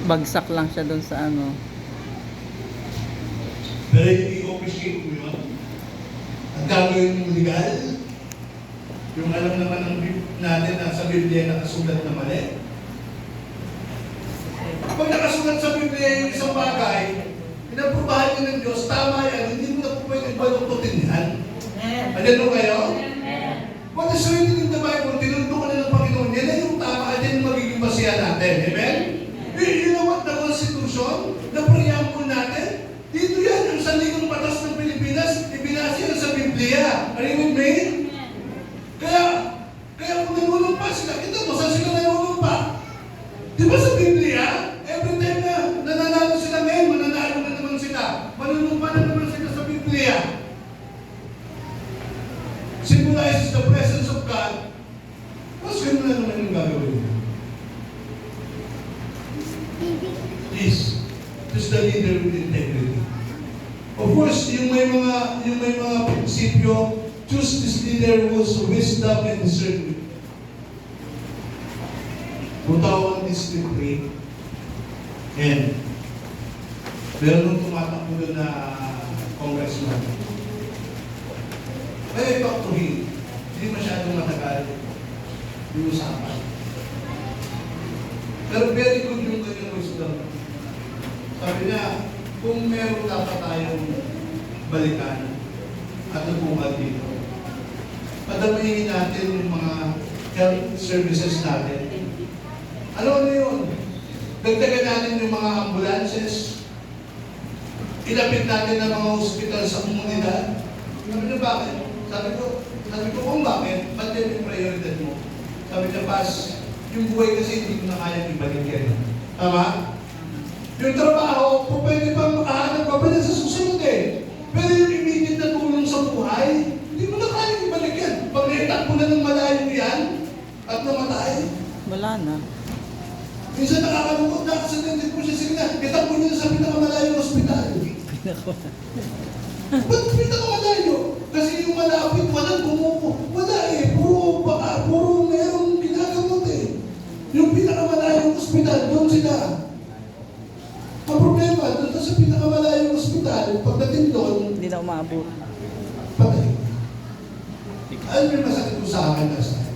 Bagsak lang siya doon sa ano. Pero i-appreciate mo yun. Ang gagawin mong legal, yung alam naman ng natin na sa Biblia nakasulat na mali. Pag nakasulat sa Biblia yung isang bagay, pinaprubahan nyo ng Diyos, tama yan, hindi mo na po pwede baluktutin yan. Ayan mo kayo? What is written in the Bible, tinundo ka na ng Panginoon, yan ay yung tama at yan magiging basihan natin. Amen? You know what the Constitution, the preamble natin, dito yan, ang saligang batas ng Pilipinas, ibinasa yan sa Biblia. Are you with me? Kaya kung nanunumpa sila, kita mo, saan sila nanunumpa? Di ba sa Biblia, every time na nananalo sila ngayon, mananalo na naman sila. Manunumpa na naman sila sa Biblia. Symbolizes the presence of God. Mas ganun na naman yung gagawin niya. Please, just the leader with integrity. Of course, yung may mga prinsipyo, choose this leader who's wisdom and discernment. Butawan discipline. And meron nung tumatakbo doon na congressman. May paktuhin. Hindi masyadong matagal yung usapan. Pero very good yung kanyang wisdom. Sabi niya, kung meron dapat tayong balikan at nagpungan dito, padamihin natin yung mga health services natin. Ano yun? Dagdagan natin yung mga ambulances. Ilapit natin ang mga hospital sa komunidad. Sabi niya, bakit? Sabi ko, kung bakit? Ba't yan yung prioridad mo? Sabi niya, Pas, yung buhay kasi hindi ko na kayang ibalik yan. Tama? Yung trabaho, kung pwede pang makahanap ka pa sa susunod eh. Pero yung immediate na tulong sa buhay, hindi mo na kayang ibalik yan. Pag naitakbo na ng malayo yan, at namatay, Wala na. minsan nakakalungkot na aksidente po siya. Sige na, itakbo niyo sa pinakamalayong ospital. Ba't pinakamalayo? Kasi yung malapit, walang bumuko. Wala eh, puro merong ginagamot eh. Yung pinakamalayong ospital, doon sila. Ang problema, doon sa pinakamalayong ospital, pagdating doon, Hindi na umabot. patay. Ano yung masakit ko sa akin last time?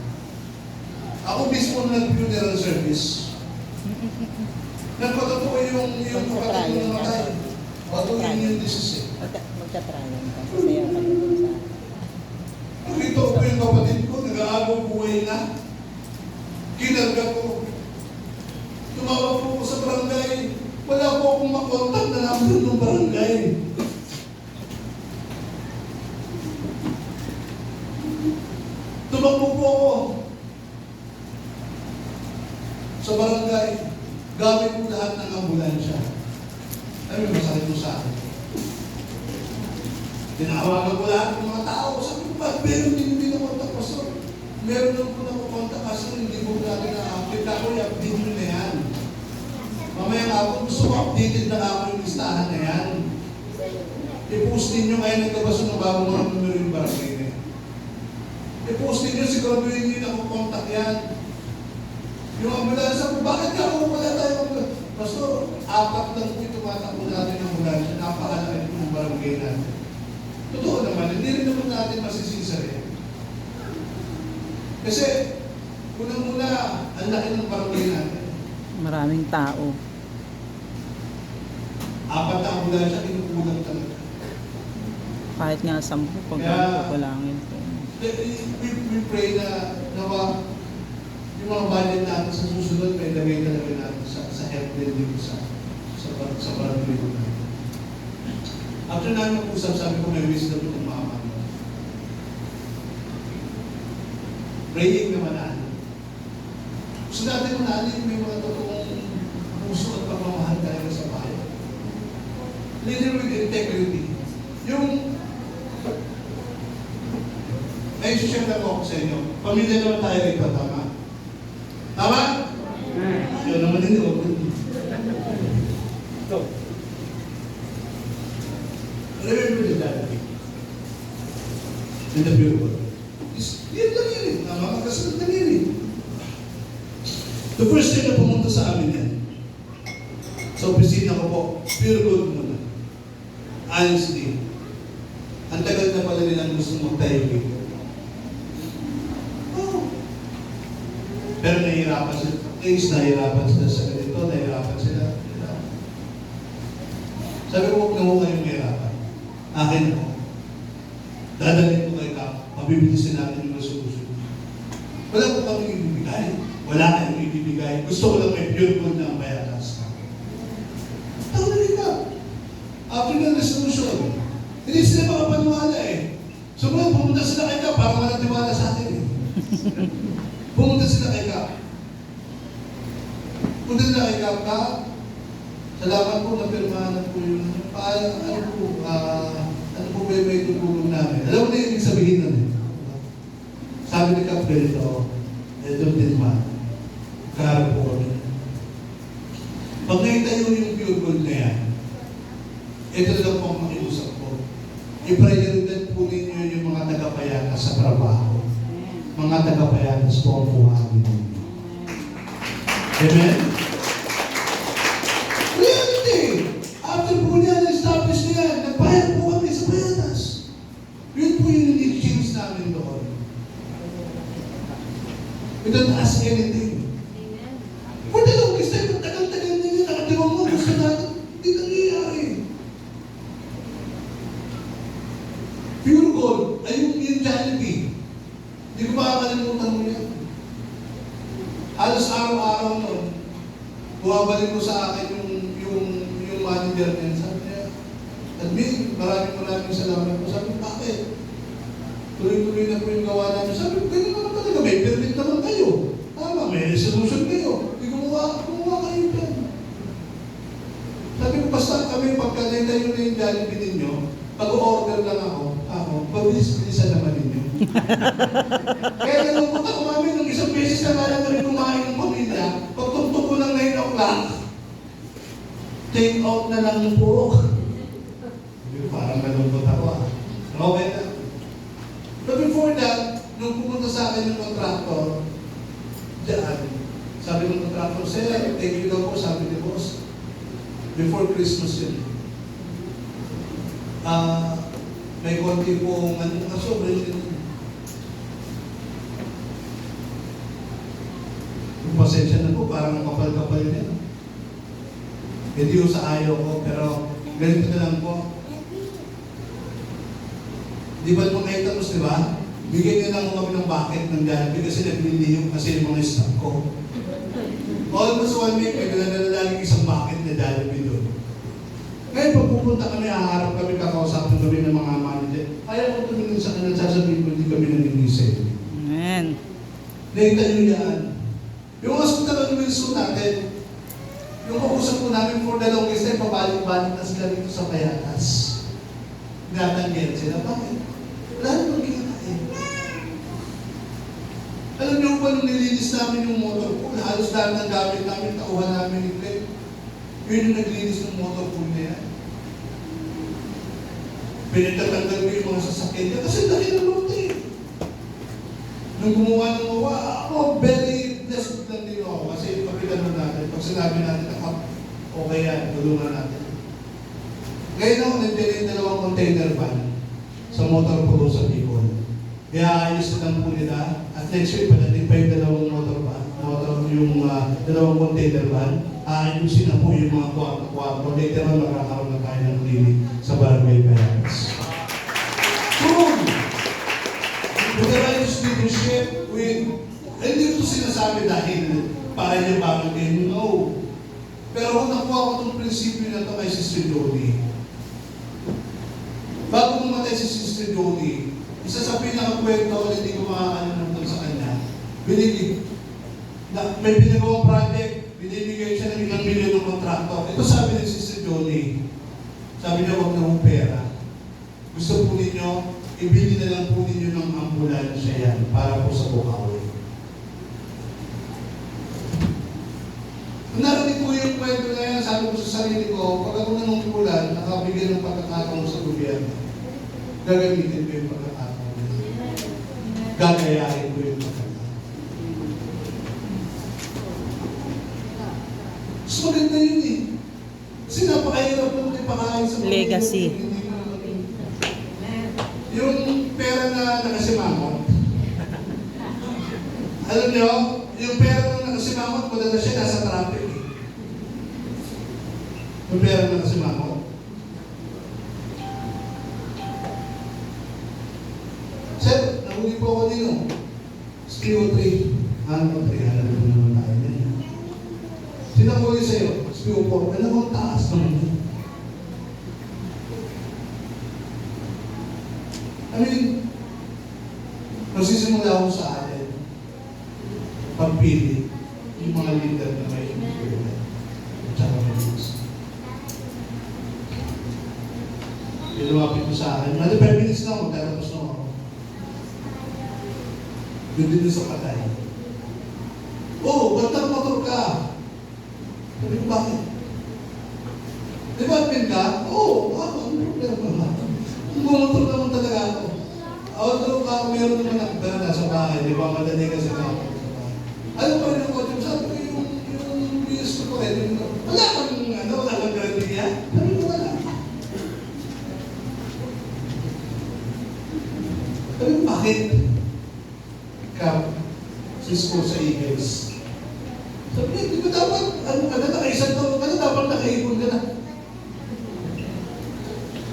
Ako mismo nag-funeral service. Nagpatotoo yung kapatid ko na matay. Patuloy yung disease eh. Magkatralan ka. Sayaw ka doon sa... Nakita ko yung kapatid ko, nag-aagaw buhay na. Kinarga ko. Tumawag po ko sa barangay. Wala po akong makontak na number ng barangay. Tumakbo po ako sa barangay. Gamit ko lahat ng ambulansya. Ano yung masakit mo sa akin? Tinawagan ko lahat ng mga tao. Sabi ko, ba't meron hindi na kontak, Pastor? Meron lang po na kontak, Pastor. Hindi po natin na-update ako. I-update nyo na yan. Mamaya nga ako, gusto ko updated na ako yung listahan na yan. I-post ninyo kaya nagkabaso ng bagong mga numero yung barangay na yan. I-post ninyo, siguraduhin nyo na kukontak yan. Yung ambulansya ko, bakit ka ako wala tayo ambulansya? Pastor, 4 lang po yung tumatakbo natin ng ambulansya. Napakalaki po ng barangay natin. Totoo naman, hindi rin naman natin masisisa rin. Kasi, unang-una, ang laki ng barangay natin. Maraming tao. 4 na ambulansya, kinukulang talaga. Kahit nga 10 pag Kaya- kukulangin po. We pray na nawa yung mga budget natin sa susunod, may lagay talaga natin sa health building sa barangay natin. After namin mag-usap, sabi ko may wisdom itong mama. Praying naman natin. Gusto natin manalig may mga totoong puso at pagmamahal talaga sa bayan. Leader with integrity. Yung may share na ako sa inyo. Pamilya naman tayo rito, tama? Tama? Yun naman din ako. Ito. Remember the dialogue. In the beautiful. Yan lang yun eh. Tama ka kasi lang yun eh. The first time na pumunta sa amin yan, sa opisina ko po, pure gold muna. Honestly, ang tagal na pala nilang gusto magtayo dito. Oh. Pero nahihirapan sila. Nahihirapan sila sa ganito, nahihirapan sila. Sabi ko, huwag na huwag kayong mahirapan. Akin ako. Dadalhin ko kay Kap, mabibilisin natin yung resolution. Wala ko kami ibibigay. Wala kayong ibibigay. Gusto ko lang may pure gold na ang bayatas. Tawag na rin Kap. After ng resolution, hindi sila makapaniwala eh. Sumunod, pumunta sila kay Kap para manatiwala sa atin eh. Pumunta sila kay Kap. Punta sila kay Kap, Kap. Salamat po na pirmahan po yung ano po ba yung may tutulong namin. Alam mo na yung ibig sabihin nun eh. Sabi ni Kap ganito, ito din man, kaharap po kami. Pag naitayo yung pure gold na yan, ito lang po ang makiusap ko. I-prioritize po ninyo yung mga tagapayanas sa trabaho. Mga tagapayanas po ang buhatin ninyo. Amen? Reality! After po niya na-establish niya, nagbayad po kami sa bayanas. Yun po yung i-change namin doon. We don't ask anything. For the longest time, tagal-tagal ninyo, nakatiwang mo, gusto natin, hindi nangyayari. Pure gold, ay yung Jollibee. Hindi ko makakalimutan mo yan. Halos araw-araw nun, buwabalik ko sa akin yung manager niya. Sabi niya, admin, maraming salamat po. Sabi ko, bakit? Tuloy-tuloy na po yung gawa namin. Sabi ko, ganyan naman talaga, may permit naman kayo. Tama, may resolution kayo. Hindi gumawa kayo dyan. Sabi ko, basta kami pagka-tayo na yung Jollibee ninyo, pag-order lang ako, pabilis-bilisan naman ninyo. Kaya nalungkot ako mami, nung isang beses na nga lang kami kumain ng pamilya, pagtugtog ko ng 9 o'clock, take out na lang po. Parang nalungkot ako ah. Okay na. But before that, nung pumunta sa akin yung contractor, dyan, sabi ng contractor, sir, thank you daw po, sabi ni boss. Before Christmas yun. May konti pong sobrang yun. Kung pasensya na po, parang kapal-kapal niya. Hindi yung sa ayaw ko, pero ganito na lang po. Di ba mga items, di ba? Bigyan niyo lang kami ng bucket ng Jollibee kasi naglilihim kasi yung mga stock ko. Almost 1 week, may dala laging isang bucket na Jollibee doon. Ngayon, pag pupunta kami, haharap kami, kakausapin kami ng mga manager. Ayaw ko tumingin sa kanila, sasabihin ko, hindi kami nanginisip. Amen. Nakita niyo yan. Yung hospital on Wilson natin, yung kausap po namin for the longest time, pabalik-balik na sila dito sa Payatas. Natanggihan sila. Bakit? Wala naman kinakain. Alam niyo ba nung nilinis namin yung motor pool, halos lahat ng gamit namin, tauhan namin ni Greg. Yun yung naglinis ng motor pool na yan. Pinatatanggal ko yung mga sasakyan niya kasi laki ng lote. Nung gumawa ng mawa, ako very blessed lang din ako kasi pagkita natin, pag sinabi natin na okay yan, tulungan natin. Ngayon ako nagdala yung 2 container van sa motor pool sa Bicol. Kaya ayos na lang po nila at next week padating pa yung 2 motor van, yung 2 container van. ayusin na po yung mga kwarto-kwarto. Later on, magkakaroon na tayo ng clinic sa Barangay Parents. Boom! With the righteous leadership, hindi ko ito sinasabi dahil para niya bakit kayo, no. Pero kung nakuha ko itong prinsipyo na ito kay Sister Jody, bago mamatay si Sister Jody, isa sa pinakakwento ko, hindi ko makakalimutan sa kanya, may pinagawang project, binibigay siya ng ilang milyon ng kontraktor. Ito sabi ni Sister Jody, sabi niya, huwag na mong pera. Gusto po ninyo, ibili na lang po ninyo ng ambulansya yan para po sa Bukawi. Kung narinig ko yung kwento na yan, sabi ko sa sarili ko, pag ako nanungkulan, nakabigyan ng pagkakataon sa gobyerno, gagamitin ko yung pagkakataon. Gagayahin ko yung pagkakataon. Mas maganda yun eh. Kasi napakahirap nung ipakain sa mga Legacy. Yung pera na nakasimangot. Alam niyo, yung pera na nakasimangot, madala siya nasa traffic eh. Yung pera na nakasimangot. Sir, nahuli po ako dito. SPO3. Ano 3? Alam mo naman tayo na yun. Sinakuli sa'yo, SPO4. Alam mo, taas naman yun. I mean, magsisimula ako sa atin, pagpili yung mga leader na may improvement at saka may gusto. Lumapit ko sa akin, mga 5 minutes na ako, magtatapos na ako. Doon din sa patay. Oh, ba't nagmotor ka? Sabi ko, bakit? Di ba admin ka? Oo, ako, ano problema ba? Bumotor naman talaga ako. Although ako meron naman ako pero nasa bahay, di ba? Madali kasi na ako sa bahay. Ano pa rin ang kotse? Sabi ko yung BS ko pa rin. Wala kang garantiya? Sabi ko wala. Sabi ko bakit? Cisco sa Eagles. Sabi ko, di ba dapat, nakaisang taon ka na, dapat nakaipon ka na.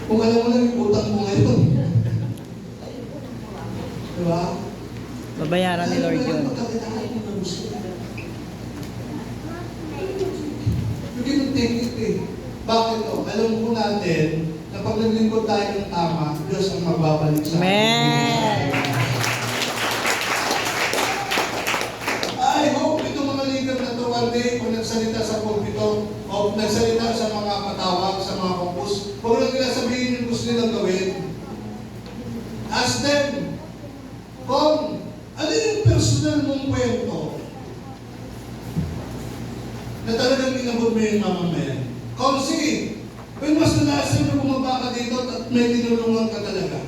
Kung alam mo lang yung utang mo ngayon. Diba? Babayaran ni Lord yun. You cannot take it eh. Bakit o? Alam po natin na pag naglingkod tayo ng tama, Diyos ang magbabalik sa atin. Amen! I hope itong mga leader na to one day, kung nagsalita sa pulpito, o nagsalita sa mga patawag, sa mga kumpus, huwag lang nila sabihin yung gusto nilang gawin. Ask them, kung ano yung personal mong kwento na talagang inabot mo yung mamamayan. Kung sige, when mas nalasan na bumaba ka dito at may tinulungan ka talaga.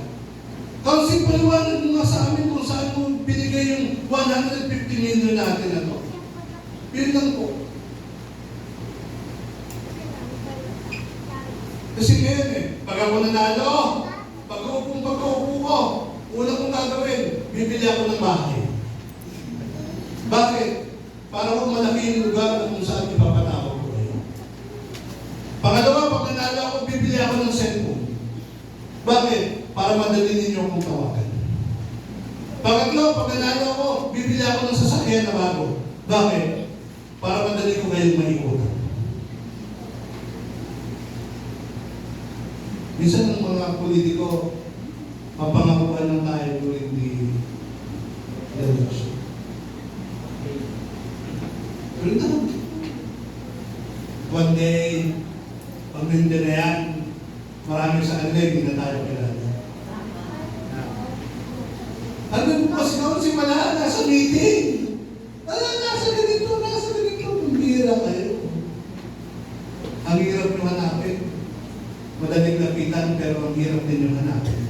Kung sige, paliwanag mo nga sa amin kung saan mo binigay yung 150 million natin na to. Yun lang po. Kasi ngayon eh, pag ako nanalo, pag-uupong pag-uupo ko, una kong gagawin, bibili ako ng bahay. Bakit? Para kung malaki yung lugar na kung saan ipapatawag ko kayo. Pangalawa, pag nanalo ako, bibili ako ng cellphone. Bakit? Para madali ninyo akong tawagan. Pangatlo, pag nanalo ako, bibili ako ng sasakyan na bago. Bakit? Para madali ko kayong maikutan. Minsan ng mga politiko, mapangakuan lang tayo during the election. Pero ito, one day, pag hindi na yan, marami sa kanila, hindi na tayo kilala. Ano yung pasigaw si Malahan, nasa meeting? Nasa ganito. Ang hirap kayo. Ang hirap nyo hanapin. Madaling lapitan, pero ang hirap din yung hanapin.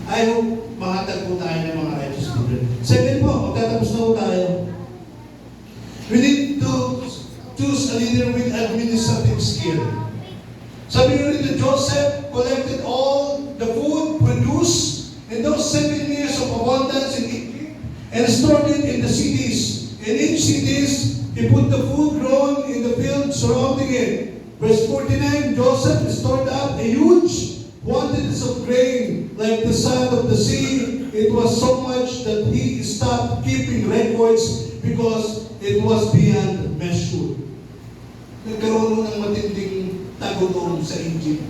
I hope makatag po tayo ng mga righteous children. Second po, magtatapos na po tayo. We need to choose a leader with administrative skill. Sabi nyo rin na Joseph collected all the food produced in those 7 years of abundance in Egypt and stored it in the cities. In each cities, He put the food grown in the field surrounding it. Verse 49, Joseph stored up a huge quantities of grain like the sand of the sea. It was so much that he stopped keeping records because it was beyond measure. Nagkaroon ng matinding tagutom sa Egypt.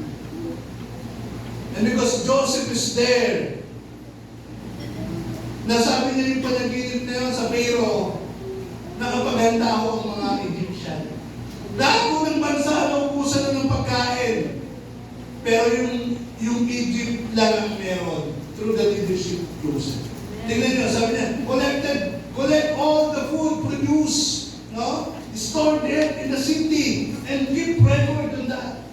And because Joseph is there, nasabi niya yung panaginip na yun sa Pharaoh, nakapaghanda ako ang mga Egyptian. Lahat po ng bansa naubusan na ng pagkain. Pero yung Egypt lang ang meron through the leadership of Joseph. Tingnan niyo, sabi niya, collect all the food produced, no? Store it in the city and keep record on that.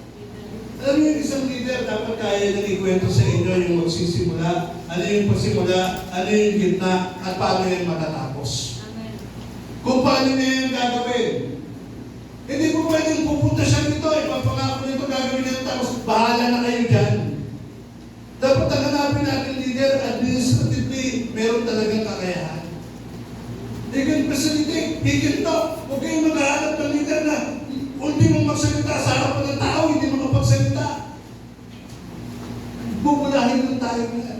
Alam niyo, isang leader, dapat kaya nang ikwento sa inyo yung magsisimula, ano yung pagsimula, ano yung gitna, at paano yan matatapos. Kung paano niya yung gagawin. Hindi po pwedeng pupunta siya dito, ipapangako nito, gagawin niya, tapos bahala na kayo dyan. Dapat ang hanapin natin leader, administratively, meron talagang kakayahan. He can facilitate, he can talk. Huwag kayong maghahanap ng leader na ultimong magsalita sa harapan ng tao, hindi makapagsalita. Bubulahin lang tayo na.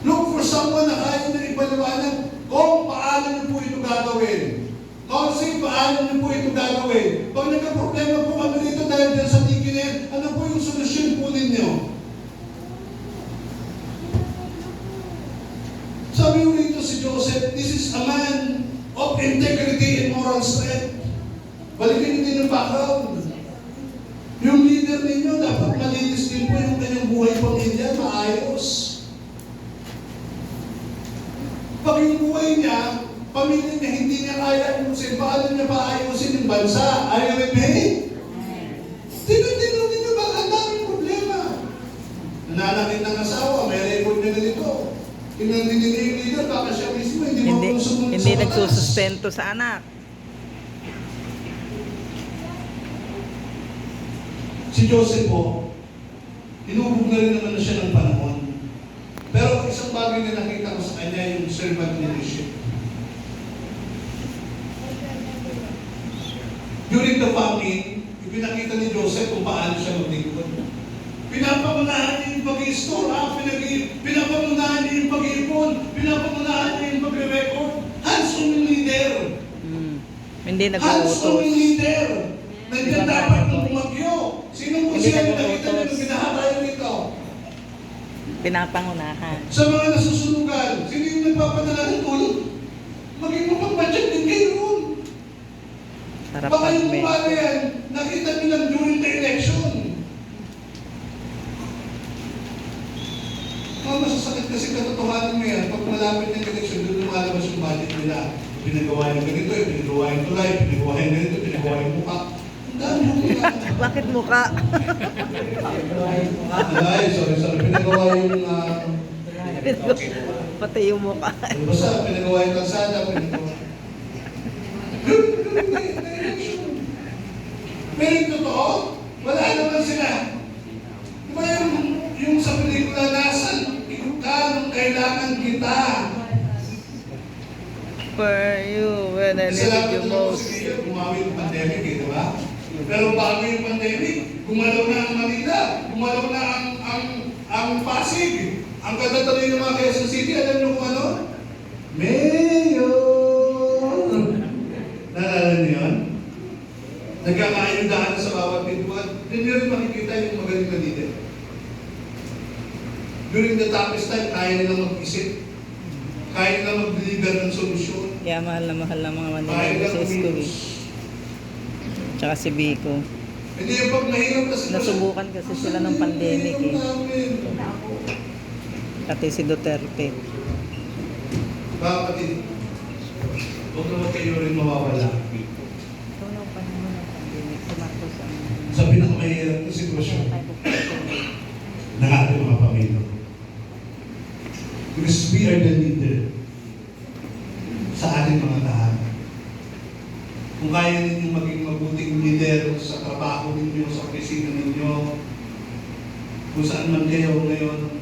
Look for someone na kaya na ipaliwanag kung paano niyo po ito gagawin. Kasi paano niyo po ito gagawin. Pag nagka-problema po kami dito dahil dyan sa tiki na yan, ano po yung solusyon po ninyo? Sabi mo rito si Joseph, this is a man of integrity and moral strength. Balikin din yung background. Yung leader ninyo, dapat malinis din po yung kanyang buhay pamilya, maayos. Pag yung buhay niya, pamilya niya, hindi niya kaya ayusin, paano niya paayusin yung bansa? Are you with me? Tinutino ninyo, baka ang daming problema. Nananakit ng asawa, may record na ganito. Tingnan din nila yung leader, baka siya mismo, hindi marunong sumunod Hindi sa batas. nagsusustento sa anak. Si Joseph po, inubog na rin naman na siya ng panahon. Pero isang bagay na nakita ko sa kanya yung servant leadership. During the famine, ipinakita ni Joseph kung paano siya maglingkod. Pinapangunahan niya yung pag-i-store up, pinapangunahan niya yung pag-iipon, pinapangunahan niya yung pag-record. Hands-on yung leader. Hindi Hands-on nag-uutos. yung leader. Nandiyan dapat ng bumagyo. Sino po Hindi siya nag-uutos. nakita niyo nung binahatayan nito? Pinapangunahan. Sa mga nasusunugan, sino yung nagpapadala ng tulong? Maging mapag-budget din kayo ron. Sarap Baka yung pag-bet. kumano yan, nakita nyo lang during the election. Mga masasakit kasi katotohanan mo yan, pag malapit ng election, doon lumalabas yung budget nila. Pinagawa yung ganito, pinagawa yung tulay, pinagawa yung ganito, pinagawa yung mukha. Ang dami yung mukha. Bakit mukha? Ay, sorry. Pinagawa yung... Pati yung mukha. basta, pinagawa yung kalsada, pinagawa. Pero yung totoo, wala naman sila. Di ba yung sa pelikula, nasan ka nung kailangan kita? For you, when I needed Salamat you na po most. sa iyo, gumawi yung pandemic, di ba? Pero bago yung pandemic, gumalaw na ang Manila, gumalaw na ang Pasig, ang katatuloy ng mga Quezon City, alam niyo kung ano? Mayor! Naalala niyo yun? Nagkakaayudahan sa bawat pintuan. Hindi niyo rin makikita yung magaling na leader. During the toughest time, kaya nilang mag-isip. Kaya nilang mag-deliver ng solusyon. Kaya mahal na mga Kaya Manila nilang sa school. umilos. Tsaka si Biko. Hindi yung pag mahirap na sitwasyon. Nasubukan kasi sila ng pandemic eh. Pati si Duterte. Bakit? Huwag naman kayo rin mawawala. Ito na panahon ng pandemic. Si Marcos ang... Sa pinakamahirap na sitwasyon ng ating mga pamilya. Because we are the leader sa ating mga tahanan. Kung kaya ninyo maging mabuting leader sa trabaho ninyo, sa opisina ninyo, kung saan man kayo ngayon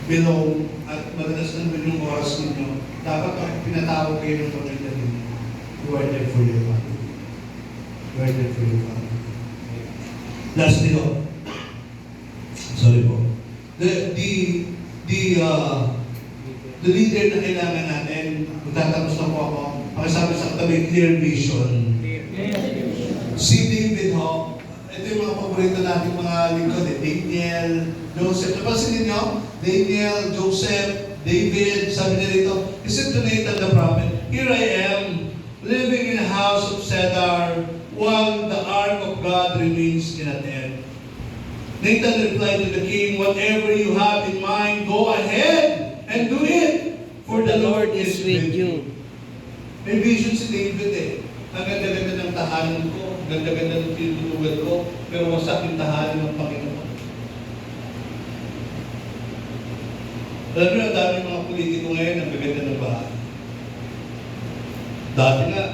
belong at madalas nandun yung oras ninyo, dapat pinatawag kayo ng pamilya ninyo. You are there for your family. You are there for your family. Lastly, no. Sorry po. The leader na kailangan natin, magtatapos na po ako, pakisabi sa katabi, clear vision. Si David ho, ito yung mga paborito natin mga lingkod, Daniel, Joseph. Napansin ninyo? Daniel, Joseph, David, sabi niya dito, he said to Nathan the prophet, here I am, living in a house of cedar, while the ark of God remains in a tent. Nathan replied to the king, whatever you have in mind, go ahead and do it, for the Lord is with you. May vision si David eh. Ang ganda-ganda ng tahanan ko, ganda-ganda ng tinutulugan ko, pero wasak yung tahanan ng Panginoon. Alam niyo, ang dami mga politiko ngayon, ang gaganda ng bahay. Dati nga,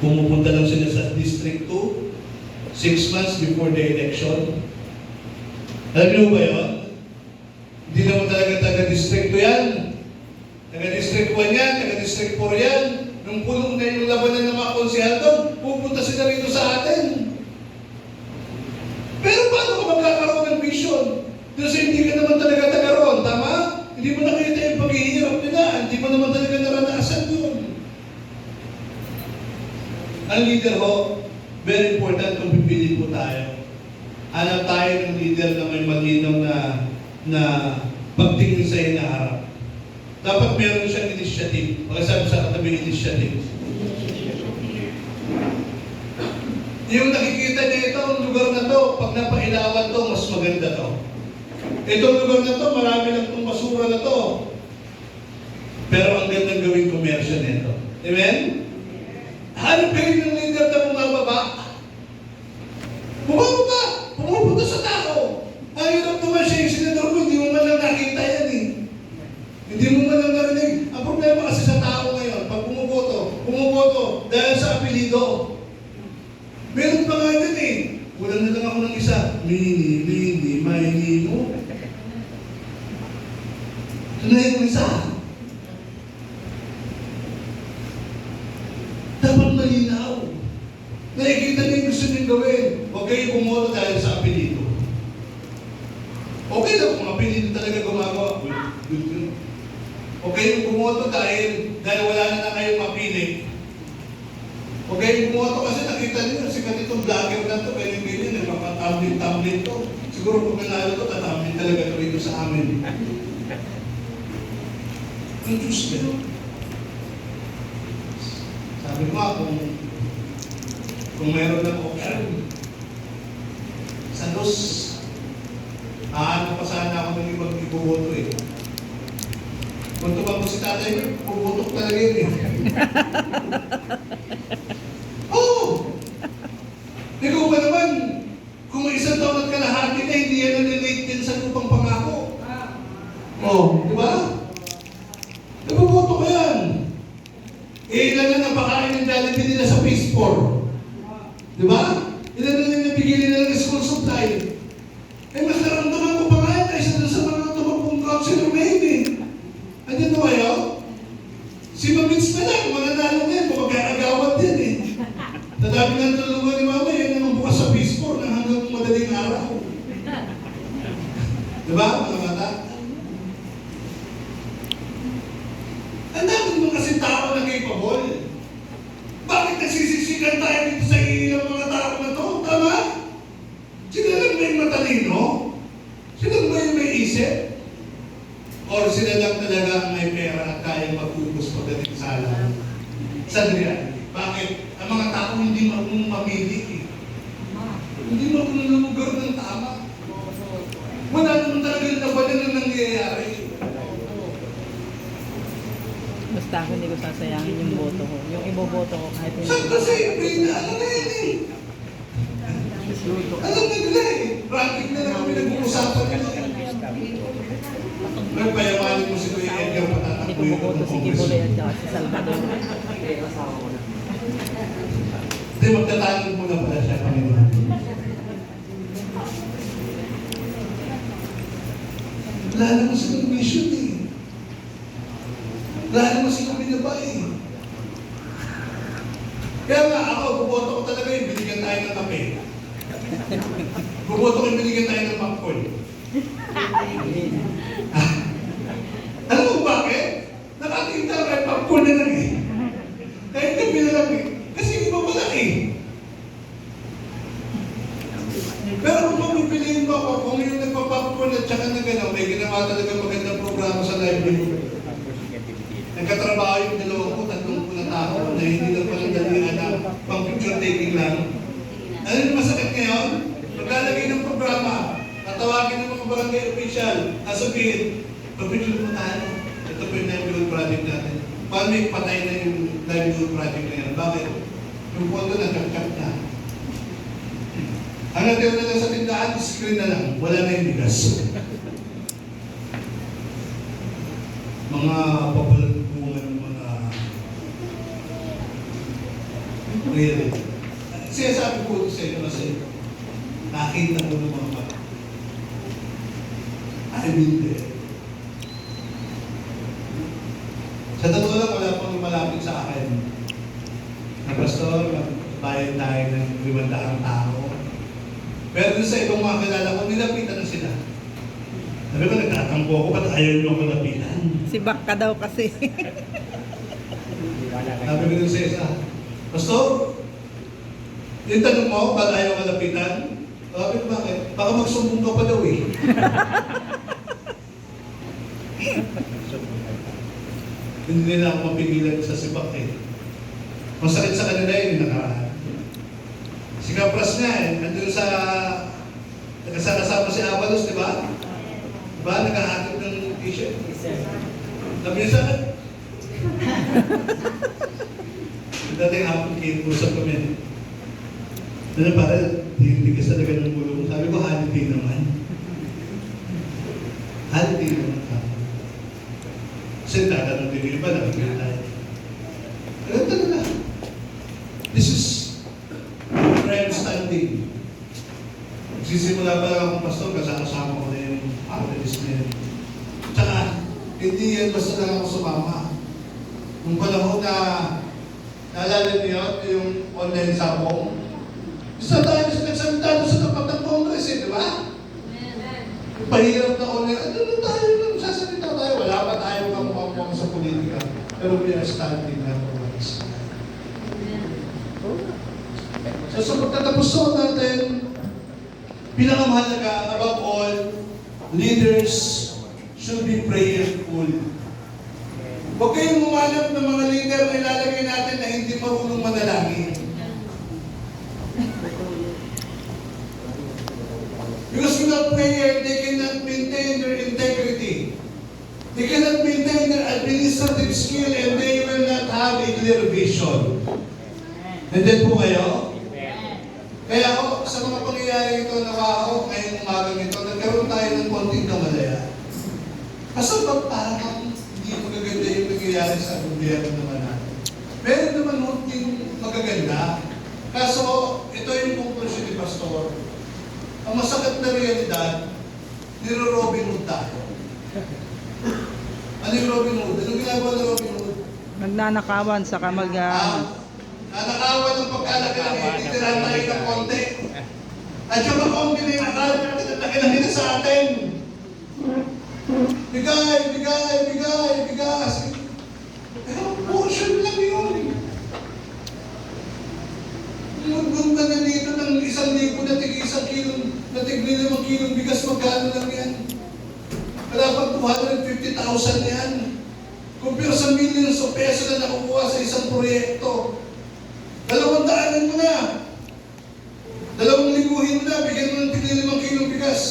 pumupunta lang sila sa District 2, 6 months before the election. Alam niyo ba yun? Hindi naman talaga taga-District 2 yan. Taga-District 1 yan, taga-District 4 yan. Nung pulong na yung labanan ng mga konsehal doon, pupunta sila rito sa atin. Pero paano ka magkakaroon ng vision? Kasi hindi ka naman talaga taga roon, tama? Hindi mo nakita yung paghihirap nila, hindi mo naman talaga naranasan yun. Ang leader ho, very important kung pipili po tayo. Hanap tayo ng leader na may malinaw na pagtingin sa hinaharap. Dapat meron siyang initiative. Pagkasabi sa katabi, initiative. Yung nakikita niya ito, ang lugar na to, pag napailawan to, mas maganda to. Itong lugar na to, marami lang itong basura na to. Pero ang gandang gawing komersyo nito. Amen? Hanap kayo ng leader na bumababa. Bumababa! Pumupunta sa tao. Ang hirap naman siya yung senador mo, hindi mo man lang nakita yan eh. Hindi mo man lang narinig. Ang problema kasi sa tao ngayon, pag bumuboto dahil sa apelido. Meron pa nga yan eh. Wala na lang ako ng isa. Mini, Maynino. Tunahin mo isa. Dapat malinaw. Nakikita niyo yung gusto niyong gawin. Huwag kayo bumoto dahil sa apelido. Okay lang kung apelido talaga gumagawa. Good. Huwag kayong bumoto dahil wala na kayong mapili. Huwag kayong bumoto kasi nakita niyo sikat itong vlogger na to, ganyan, nagpapatambling to. Siguro kung nanalo to, tatambling talaga to rito sa amin. Ang Diyos nyo. Sabi ko nga, kung meron ng option, sa dos, ano pa sana ako ng ibang ibuboto eh. Kung tumang ko si tatay ko, puputok talaga yun eh. Oo! Ikaw ba naman, kung may isang taon at kalahati na, hindi yan nalilate din sa lupang pangako. Oo, di ba? Nabuboto ko yan. Ilan na napakain ng Jollibee nila sa Phase 4. Di ba? Ilan na nabigyan nila ng school supply. Eh, mas naramdaman ko pa nga yan kaysa doon sa mga tumakbong councilor na yun eh. Andiyan na ba yun? Si Mabits na lang, mananalo na yan, magkakagawad din eh. Nadami ng tulungan ni Mama, yan naman bukas sa Phase 4 na hanggang madaling araw. Di ba, mga bata? Ang dami mo kasi tao na capable. Bakit nagsisisikan tayo dito sa ilang mga tao na to? Tama? Sila lang may matalino? Sila lang may isip? Or sila lang talaga ang may pera at kaya mag-focus pagdating sa alam? Sa reality. Bakit? Ang mga tao hindi marunong mamili eh. Hindi marunong lumugar ng tama. Wala naman talaga nabalan na nangyayari. Basta ako hindi ko sasayangin yung boto ko. Yung iboboto ko kahit hindi. Saan kasi? Ano na yun eh? Alam na nila eh. Ranking na kami nag-uusapan nila. Nagpayamanin mo si Kuya Edgar Hindi ko boboto si Kibuloy at saka si Salvador. Hindi, magtatanong muna pala siya, Panginoon. Wala naman silang vision eh. Wala naman silang binabae. Kaya nga ako, buboto ko talaga yung binigyan tayo ng kape. Buboto ko yung binigyan tayo ng popcorn. Alam mo bakit? Nakatingin tayo may popcorn na lang eh. Kahit kape na lang eh. Kasi iba malaki. Pero kung pagpipiliin mo ako, kung yung nagpa-popcorn at saka na gano'n, may ginawa talaga magandang programa sa library. Nagkatrabaho yung 20 na tao na hindi lang palang dalihan na pang-picture taking lang. Ano yung masakit ngayon? Maglalagay ng programa, tatawagin ng mga barangay official, nasabihin, pag-picture mo tayo. Ito po yung livelihood project natin. Paano may patay na yung livelihood project na yan? Bakit? Yung pondo na, kakak na. Ang natira na lang sa tindahan, screen na lang. Wala na yung bigas. Mga papalagpungan ng mga really. Sinasabi ko sa inyo kasi nakita ko ng mga bata. I mean there. Sa totoo lang, wala pang malapit sa akin. Na pastor, bayad tayo ng 500 tao. Pero dun sa ibang mga kilala ko, nilapitan na sila. Sabi ko, nagtatampo ako, ba't ayaw niyo ako lapitan? Si Baka daw kasi. Sabi ko dun sa isa, Pastor, yung tanong mo, ba't ayaw ka lapitan? Sabi ko, bakit? Baka magsumbong ka pa daw eh. Hindi nila ako mapigilan sa sibak eh. Masakit sa kanila yun, yung nakaraan. Si Kapras nga eh, nandun sa nagkasama si Avalos, di ba? Diba? Naghahatid ng t-shirt. Sabi niya sa akin. Dating hapon usap kami. Ano para, tigas talaga ng gulong. Sabi ko, holiday naman. Holiday naman ka. Kasi tatanong din yung iba, nakikita tayo. Alam talaga. This is friend standing. Sisimula pa lang akong pastor, kasama ko na yung activist na yun. Tsaka, hindi yan basta lang ako sumama. Nung panahon na, naalala niyo yung online sabong, isa tayo nagsalita doon sa tapat ng Congress eh, di ba? Pahirap na online, ano na tayo nung sasalita tayo? Wala pa tayo kamukhang sa politika. Pero we are standing na for what is right. So sa pagtatapos natin, pinakamahalaga, above all, leaders should be prayerful. Huwag kayong umanap ng mga leader na ilalagay natin na hindi marunong manalangin. Because without prayer, they cannot maintain their integrity. They cannot maintain their administrative skill and they will not have a clear vision. And then po kayo? Kaya ako, sa mga pangyayari ito, nawa ako ngayong umagang ito, nagkaroon tayo ng konting kamalaya. Kaso ba parang hindi magaganda yung nangyayari sa gobyerno naman natin? Meron naman yung magaganda. Kaso, ito yung conclusion ni Pastor. Ang masakit na realidad, niro-Robin Hood tayo. Ano yung Robin Hood? Anong ginagawa ng Robin Hood? Nagnanakawan sa Nanakawan ng pagkalaki ng titirahan tayo ng konti. At yung mga konti na yung akala natin at nakilaki na sa atin. Bigay, bigay, bigay, bigay. Pero portion lang yun. Magpunta na dito ng 1,000 na tig 1 kilong, na tig 5 kilong bigas, magkano lang yan? Wala pang 250,000 yan. Compare sa millions of peso na nakukuha sa isang proyekto. 200 mo na. 2,000 mo na, bigyan mo ng tig 5 kilong bigas.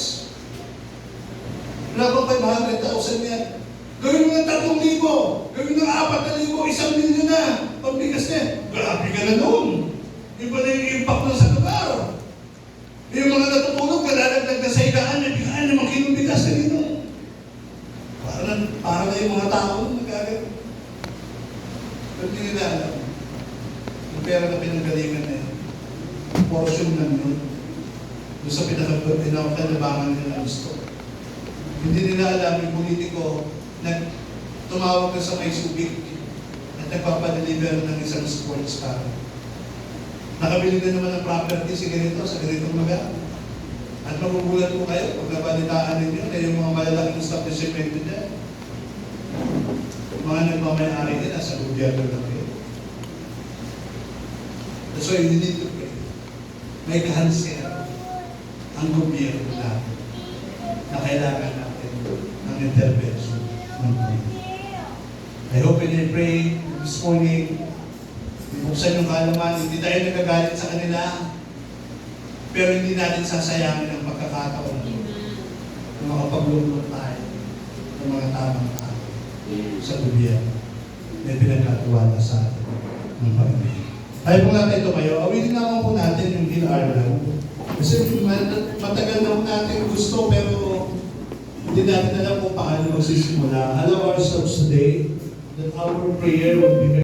Wala pang 500,000 yan. Gawin mo ng 3,000, gawin ng 4,000, 1,000,000 na. Pambigas na yan. Grabe ka na noon. Iba na yung impact ng sa lugar. Yung mga natutulog, kalalagdag na sa higaan, nabigaan ng mga kilong bigas na dito. Para na yung mga tao nagagawin. Pero hindi nila alam. Yung pera na pinanggalingan na yun, portion lang yun. Doon sa pinakalabangan nila ng gusto. Hindi nila alam yung politiko, tumawag ka sa may Subic at nagpapadeliver ng isang sports car. Nakabili na naman ng property si ganito sa ganitong lugar. At magugulat po kayo pag nabalitaan ninyo na yung mga malalaking establishment dyan. Mga nagmamayari nila sa gobyerno lang yun. That's why we need to pray. May kahansin ang gobyerno natin na kailangan natin ng intervention ng Panginoon. I hope and I pray this morning, buksan yung kaalaman, hindi tayo nagagalit sa kanila, pero hindi natin sasayangin ang pagkakataon na makapagluto tayo ng mga tamang tao sa gobyerno na pinagkatiwala sa atin ng Panginoon. Tayo po natin tumayo, awitin naman po natin yung Heal Our Land. Kasi matagal na po natin gusto, pero hindi natin alam kung paano magsisimula. Allow ourselves today that our prayer will be